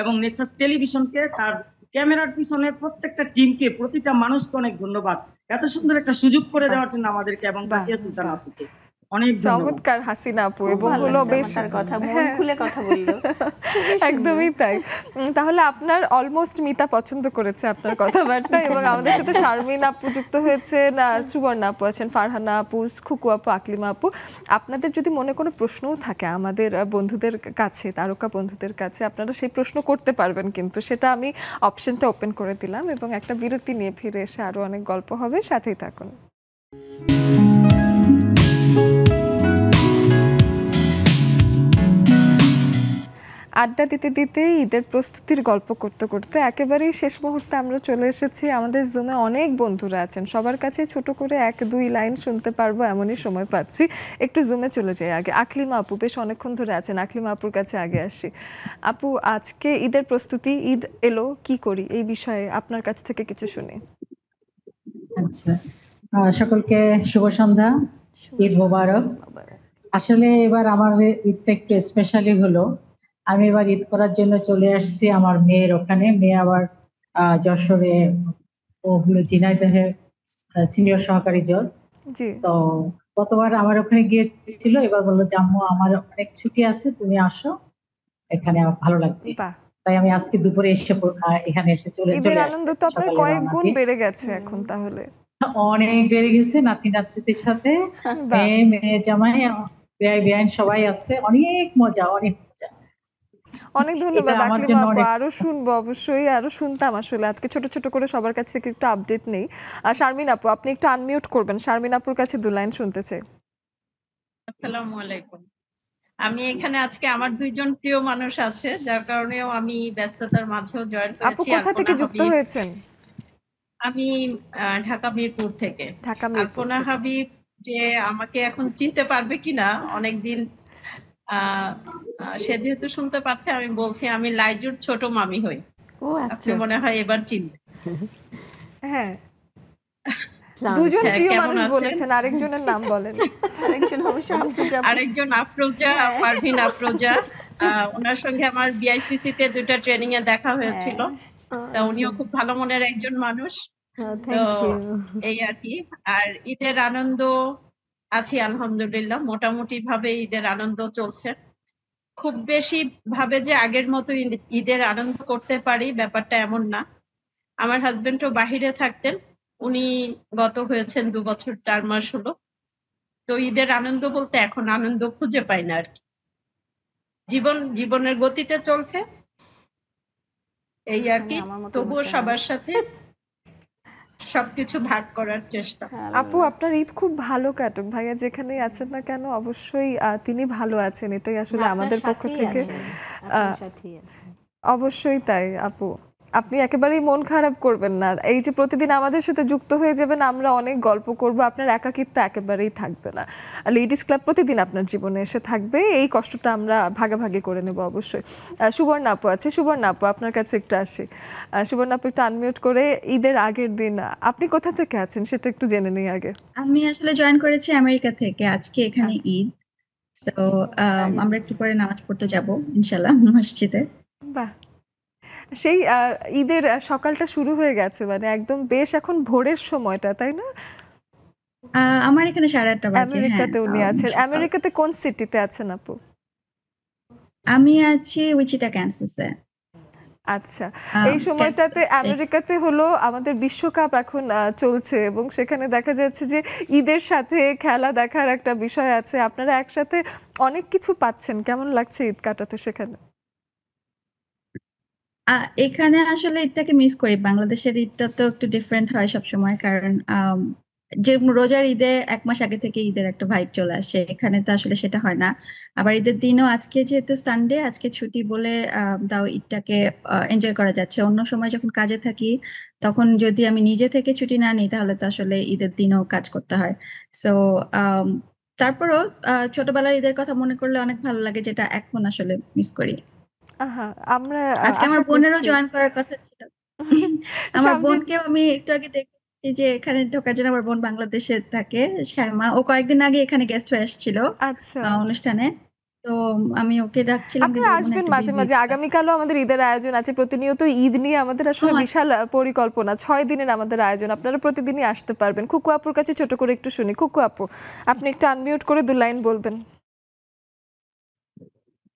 এবং নেক্সাস টেলিভিশনকে, তার ক্যামেরার পিছনে প্রত্যেকটা টিমকে, প্রতিটা মানুষকে অনেক ধন্যবাদ, এত সুন্দর একটা সুযোগ করে বাহ, দেওয়ার জন্য আমাদেরকে, এবং বাহ, তাকিয়া সুলতান বাহ, আপুকে অনেক ধন্যবাদ। চমৎকার হাসিনা আপু, খুব এবং ভালো হলো লাগছে বেশ আমার তার কথা, মন হ্যাঁ, খুলে কথা বললো, খুবই সুন্দর। একদমই তাই। তাহলে আপনার অলমোস্ট মিতা পছন্দ করেছে আপনার কথাবার্তা, এবং আমাদের সাথে শারমিন আপু যুক্ত হয়েছে, না সুবর্ণা আপু আছেন, ফারহানা আপু, খুকু আপু, আকলিমা আপু। আপনাদের যদি মনে কোনো প্রশ্নও থাকে আমাদের বন্ধুদের কাছে, তারকা বন্ধুদের কাছে, আপনারা সেই প্রশ্ন করতে পারবেন, কিন্তু সেটা আমি অপশনটা ওপেন করে দিলাম, এবং একটা বিরতি নিয়ে ফিরে এসে আরো অনেক গল্প হবে, সাথেই থাকুন। আড্ডা দিতে দিতে ঈদের প্রস্তুতির গল্প করতে করতে একেবারেই শেষ মুহূর্তে আমরা চলে এসেছি। আমাদের জুমে অনেক বন্ধুরা আছেন, সবার কাছে ছোট করে 1-2 লাইন শুনতে পারবো এমনই সময় পাচ্ছি। একটু জুমে চলে যাই আগে। আকলিমা আপু বেশ অনেকক্ষণ ধরে আছেন, আকলিমা আপুর কাছে আগে আসি। আপু, আজকে ঈদের প্রস্তুতি, ঈদ এলো, কি করি, এই বিষয়ে আপনার কাছ থেকে কিছু শুনি। আচ্ছা, সকলকে শুভ সন্ধ্যা, ঈদ মোবারক। আসলে এবার আমার ঈদটা একটু স্পেশালি হলো, আমি এবার ঈদ করার জন্য চলে আসছি আমার মেয়ের ওখানে। মেয়ে আবার যশোরে, ও হলো ঝিনাইদহে সিনিয়র সহকারী জজ। জি, তো গতবার আমার ওখানে গিয়েছিল, এবার বললো যে আম্মু আমার অনেক ছুটি আছে, তুমি আসো, এখানে আমার ভালো লাগবে। বাহ। তাই আমি আজকে দুপুরে এসে এখানে এসে চলে ঈদের চলে আনন্দ আসছি তো আপনার সকালে কয়েক রওনা গুণ দিয়ে। বেড়ে গেছে এখন তাহলে। অনেক বেড়ে গেছে, নাতি নাতনিদের সাথে, বাহ, মেয়ে জামাই, বেয়াই বেআইন সবাই আছে, অনেক মজা, অনেক মজা। অনেক এটা ধন্যবাদ আমার আকলিমা জন্য আপু। অনেক। আরো শুনবো, অবশ্যই আরো শুনতাম, আসলে আজকে ছোট ছোট করে সবার কাছ থেকে একটু আপডেট নেই। আর শারমিন আপু, আপনি একটু আনমিউট করবেন, শারমিন আপুর কাছে 2 লাইন শুনতে চাই। আসসালামু আলাইকুম। আমি এখানে আজকে আমার 2জন প্রিয় মানুষ আছে, যার কারণেও আমি ব্যস্ততার মাঝেও জয়েন আপু করেছি। কোথা থেকে আলপনা যুক্ত হাবিব, হয়েছেন? আমি ঢাকা মিরপুর থেকে। ঢাকা মিরপুর আলপনা থেকে। হাবিব যে আমাকে এখন চিনতে পারবে কিনা অনেকদিন, সে যেহেতু শুনতে পাচ্ছে, আমি বলছি আমি লাইজুর ছোট মামি হই। ও আপনি আচ্ছা, মনে হয় এবার চিনবেন। হ্যাঁ, ইসলাম। 2জন হ্যাঁ, প্রিয় কেমন মানুষ আছেন? বলেছেন, আরেকজনের নাম বলেন। আরেকজন অবশ্য আফরোজা আপু। আরেকজন আফরোজা, পারভিন আফরোজা। ওনার সঙ্গে আমার বিআইসিসি তে 2টা ট্রেনিং এ দেখা হয়েছিল। তা উনিও খুব ভালো মনের একজন মানুষ। তো থ্যাংক ইউ। এই আর কি। আর ঈদের আনন্দ আছি আলহামদুলিল্লাহ, মোটামুটি ভাবে ঈদের আনন্দ চলছে। খুব বেশি ভাবে যে আগের মতো ঈদের আনন্দ করতে পারি, ব্যাপারটা এমন না। আমার হাজবেন্ডও বাহিরে থাকতেন, উনি গত হয়েছেন 2 বছর 4 মাস হলো। তো ঈদের আনন্দ বলতে এখন আনন্দ খুঁজে পাই না আর কি। জীবনের গতিতে চলছে, এই আর কি। আমার মতো তবুও অবস্থা। সবার সাথে সবকিছু ভাগ করার চেষ্টা। আপু, আপনার ঈদ খুব ভালো কাটুক, ভাইয়া যেখানেই আছেন না কেন, অবশ্যই তিনি ভালো আছেন, এটাই আসলে আমাদের পক্ষ থেকে। আপনার সাথেই আছেন। অবশ্যই তাই আপু, আপনি একেবারেই মন খারাপ করবেন না। এই যে প্রতিদিন আমাদের সাথে যুক্ত হয়ে যাবেন, আমরা অনেক গল্প করব, আপনার একাকিত্ব একেবারেই থাকবে না। লেডিস ক্লাব প্রতিদিন আপনার জীবনে এসে থাকবে, এই কষ্টটা আমরা ভাগাভাগি করে নেব অবশ্যই। সুবর্ণা আপু আছে, সুবর্ণা আপু আপনার কাছে একটু আসি। সুবর্ণা আপু একটু আনমিউট করে, ঈদের আগের দিন আপনি কোথা থেকে আছেন সেটা একটু জেনে নিই আগে। আমি আসলে জয়েন করেছি আমেরিকা থেকে। আজকে এখানে আচ্ছা। ঈদ। সো আমরা একটু পরে নামাজ পড়তে যাব ইনশাআল্লাহ মসজিদে। বাহ! সেই ঈদের সকালটা শুরু হয়ে গেছে মানে একদম বেশ এখন ভোরের সময়টা, তাই না? আমার এখানে 8:30 বাজে। হ্যাঁ, আমেরিকাতে উনি আছেন। সকাল। আমেরিকাতে কোন সিটিতে আছেন আপু? আমি আছি উইচিটা, ক্যানসাসে। আচ্ছা। এই সময়টাতে ক্যানসাসে। আমেরিকাতে হলো আমাদের বিশ্বকাপ এখন চলছে এবং সেখানে দেখা যাচ্ছে যে ঈদের সাথে খেলা দেখার একটা বিষয় আছে। আপনারা একসাথে অনেক কিছু পাচ্ছেন। কেমন লাগছে ঈদ কাটাতে সেখানে? এখানে আসলে ঈদটাকে মিস করি। বাংলাদেশের ঈদটা তো একটু ডিফারেন্ট হয় সবসময়। কারণ যে রোজার ঈদে ১ মাস আগে থেকে ঈদের একটা ভাইব চলে আসে। এখানে তো আসলে সেটা হয় না। আবার ঈদের দিনও আজকে যেহেতু সানডে, আজকে ছুটি বলে তাও ঈদটাকে এনজয় করা যাচ্ছে। অন্য সময় যখন কাজে থাকি, তখন যদি আমি নিজে থেকে ছুটি না নিই, তাহলে তো আসলে ঈদের দিনও কাজ করতে হয়। সো আম তারপরও ছোটবেলার ঈদের কথা মনে করলে অনেক ভালো লাগে, যেটা এখন আসলে মিস করি। আহা, আমরা আজকে আশা আমার বোনেরও করছি জয়েন করার কথা ছিল। আমার সামনের বোনকেও আমি একটু আগে দেখেছি যে এখানে ঢোকার জন্য। আমার বোন বাংলাদেশে থাকে, শ্যামা। ও কয়েকদিন আগে এখানে গেস্ট হয়ে এসেছিল আচ্ছা। অনুষ্ঠানে। তো আমি ওকে ডাকছিলাম, আপনারা কিন্তু ও মনে হয় আসবেন একটু মাঝে, বিজি। মাঝে। আগামীকালও আমাদের ঈদের আয়োজন আছে। প্রতিনিয়ত ঈদ নিয়ে আমাদের ও আসলে আচ্ছা। বিশাল পরিকল্পনা। ৬ দিনের আমাদের আয়োজন। আপনারা প্রতিদিনই আসতে পারবেন। খুকু আপুর কাছে ছোট করে একটু শুনি। খুকু আপু, আপনি একটু আনমিউট করে ২ লাইন বলবেন।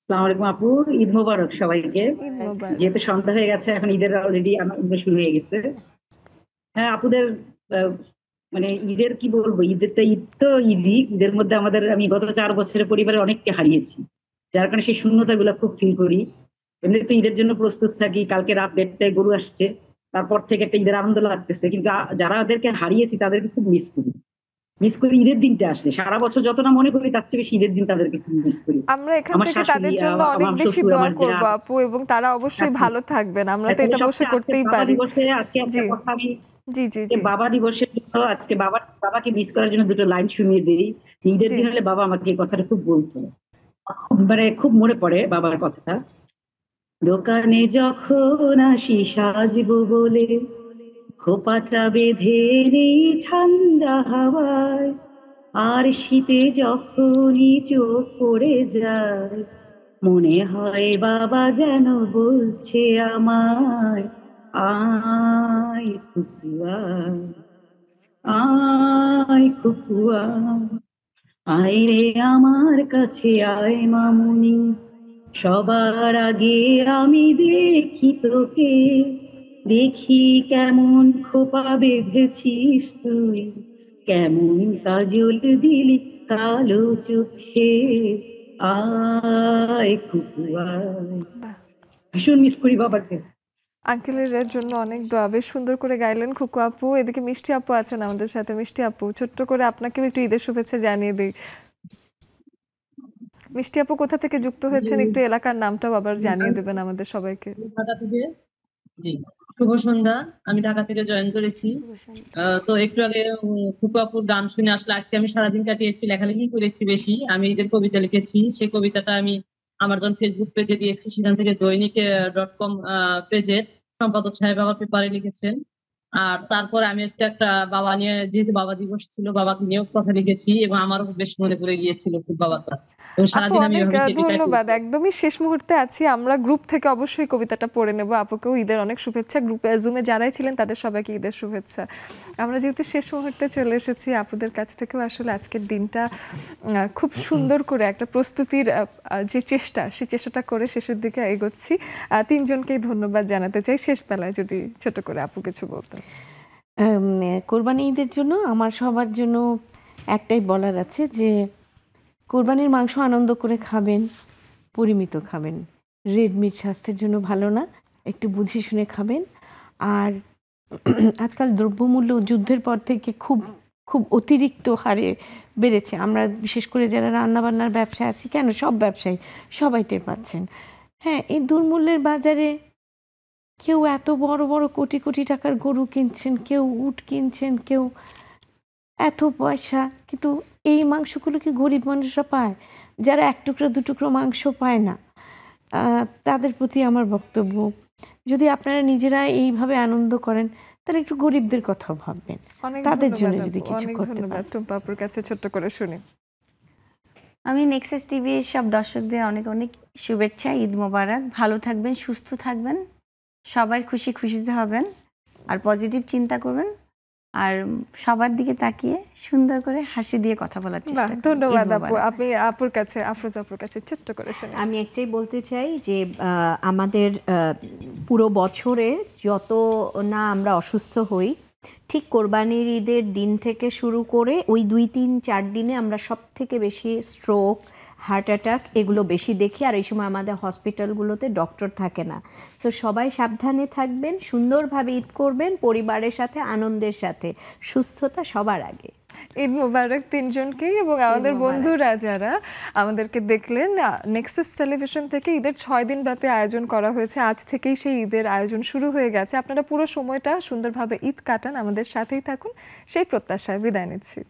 আসসালামু আলাইকুম আপু, ঈদ মোবারক সবাইকে। ঈদ মোবারক। যেহেতু সন্ধ্যা হয়ে গেছে, এখন ঈদের অলরেডি আনন্দ শুরু হয়ে গেছে। হ্যাঁ আপুদের আহ, মানে ঈদের কি বলবো, ঈদ তো ঈদই। ঈদের মধ্যে আমি গত 4 বছরের পরিবারের অনেককে হারিয়েছি, যার কারণে সেই শূন্যতা গুলা খুব ফিল করি। এমনি তো ঈদের জন্য প্রস্তুত থাকি, কালকে রাত 1:30টায় গরু আসছে, তারপর থেকে একটা ঈদের আনন্দ লাগতেছে। কিন্তু যারা ওদেরকে হারিয়েছি তাদেরকে খুব মিস করি ঈদের দিনটা আসলে। সারা বছর যত না মনে করি, তার চেয়ে বেশি ঈদের দিন তাদেরকে খুব মিস করি। আমরা এখান আমার থেকে শাশুড়ি, তাদের জন্য অনেক আমার বেশি শ্বশুর, দোয়া আমার করব যা। আপু এবং তারা অবশ্যই আচ্ছা, ভালো থাকবেন। আমরা তো তাহলে এটা বসে সবচেয়ে আজকে করতেই বাবা পারি। দিবসে আজকে একটা জি, কথা আমি জি, জি, আজকে জি, বাবা দিবসের জন্য আজকে বাবাকে মিস করার জন্য দুটো লাইন শুনিয়ে দেই। ঈদের জি। দিন হলে বাবা আমাকে এই কথাটা খুব বলতো, মানে খুব মনে পড়ে বাবার কথাটা। দোকানে যখন আসি সাজবো বলে, খোপাটা বেঁধে নেই ঠান্ডা হাওয়ায়, আর শীতে যখনই চোখ পড়ে যায়, মনে হয় বাবা যেন বলছে আমায়, আয় খুকু আয়, আয় খুকু আয়, আয় রে আমার কাছে আয় মামুনি, সবার আগে আমি দেখি তোকে, দেখি কেমন খোপা বেঁধেছিস তুই, কেমন কাজল দিলি কালো চোখে, আয় খুকু আয়। বাহ! ভীষণ মিস করি বাবাকে। আঙ্কেলের জন্য অনেক দোয়া। বেশ সুন্দর করে গাইলেন খুকু আপু। এদিকে মিষ্টি আপু আছেন আমাদের সাথে। মিষ্টি আপু, ছোট্ট করে আপনাকেও একটু ঈদের শুভেচ্ছা জানিয়ে দেই। মিষ্টি আপু কোথা থেকে যুক্ত হয়েছেন? একটু এলাকার নামটাও আবার জানিয়ে দেবেন আমাদের সবাইকে। ঢাকা থেকে। জি, শুভ সন্ধ্যা। আমি ঢাকা থেকে জয়েন করেছি। তো একটু আগে ফুপু আপুর গান শুনে আসলে আজকে আমি সারাদিন কাটিয়েছি, লেখালেখি করেছি বেশি। আমি ঈদের কবিতা লিখেছি, সেই কবিতাটা আমি আমার যখন ফেসবুক পেজে দিয়েছি, সেখান থেকে দৈনিক.com পেজের সম্পাদক সাহেব আমার পেপারে লিখেছেন। আর তারপরে আমি আজকে একটা বাবা নিয়ে, যেহেতু বাবা দিবস ছিল, বাবাকে নিয়েও কথা লিখেছি এবং আমারও বেশ মনে পড়ে গিয়েছিল খুব বাবাটা, এবং আপু সারাদিন আমি অনেক এভাবে কেটে ধন্যবাদ। কাটিয়েছি। একদমই শেষ মুহূর্তে আছি। আমরা গ্রুপ থেকে অবশ্যই কবিতাটা পড়ে নেব। আপুকেও ঈদের অনেক শুভেচ্ছা। গ্রুপে জুমে যারাই ছিলেন তাদের সবাইকে ঈদের শুভেচ্ছা। আমরা যেহেতু শেষ মুহূর্তে চলে এসেছি, আপুদের কাছ থেকেও আসলে আজকের দিনটা খুব সুন্দর করে একটা প্রস্তুতির যে চেষ্টা, সেই চেষ্টাটা করে শেষের দিকে এগোচ্ছি। তিনজনকেই ধন্যবাদ জানাতে চাই। শেষ বেলায় যদি ছোট করে আপু কিছু বলতেন। কোরবানি ঈদের জন্য আমার সবার জন্য একটাই বলার আছে যে কোরবানির মাংস আনন্দ করে খাবেন, পরিমিত খাবেন। রেড মিট স্বাস্থ্যের জন্য ভালো না, একটু বুঝে শুনে খাবেন। আর আজকাল দ্রব্যমূল্য যুদ্ধের পর থেকে খুব খুব অতিরিক্ত হারে বেড়েছে। আমরা বিশেষ করে যারা রান্নাবান্নার ব্যবসায় আছি, কেন সব ব্যবসায়ী সবাই টের পাচ্ছেন। হ্যাঁ, এই দুর্মূল্যের বাজারে কেউ এত বড় বড় কোটি কোটি টাকার গরু কিনছেন, কেউ উট কিনছেন, কেউ এত পয়সা, কিন্তু এই মাংসগুলো কি গরিব মানুষরা পায়? যারা 1 টুকরো 2 টুকরো মাংস পায় না, তাদের প্রতি আমার বক্তব্য, যদি আপনারা নিজেরা এইভাবে আনন্দ করেন, তাহলে একটু গরিবদের কথাও ভাববেন, অনেক তাদের জন্য ধন্যবাদ যদি আপু, কিছু অনেক করতে ধন্যবাদ। পারেন। টুম্পা আপুর কাছে ছোট্ট করে শুনি। আমি নেক্সাস টিভির সব দর্শকদের অনেক অনেক শুভেচ্ছা, ঈদ মোবারক। ভালো থাকবেন, সুস্থ থাকবেন, সবার খুশি খুশিতে হবেন, আর পজিটিভ চিন্তা করবেন, আর সবার দিকে তাকিয়ে সুন্দর করে হাসি দিয়ে কথা বলার চেষ্টা করবেন। ধন্যবাদ ঈদ আপু। মোবারক। আপনি আপুর কাছে, আফরোজ আপুর কাছে ছোট্ট করে শুনে। আমি একটাই বলতে চাই যে আমাদের পুরো বছরে যত না আমরা অসুস্থ হই, ঠিক কোরবানির ঈদের দিন থেকে শুরু করে ওই 2-3-4 দিনে আমরা সব থেকে বেশি স্ট্রোক, হার্ট অ্যাটাক এগুলো বেশি দেখি। আর এই সময় আমাদের হসপিটালগুলোতে ডক্টর থাকে না। সো সবাই সাবধানে থাকবেন, সুন্দরভাবে ঈদ করবেন পরিবারের সাথে, আনন্দের সাথে। সুস্থতা সবার আগে। ঈদ মোবারক তিনজনকেই। এবং আমাদের বন্ধুরা যারা আমাদেরকে দেখলেন, নেক্সাস টেলিভিশন থেকে ঈদের 6 দিন ব্যাপী আয়োজন করা হয়েছে। আজ থেকেই সেই ঈদের আয়োজন শুরু হয়ে গেছে। আপনারা পুরো সময়টা সুন্দরভাবে ঈদ কাটান, আমাদের সাথেই থাকুন, সেই প্রত্যাশায় বিদায় নিচ্ছি।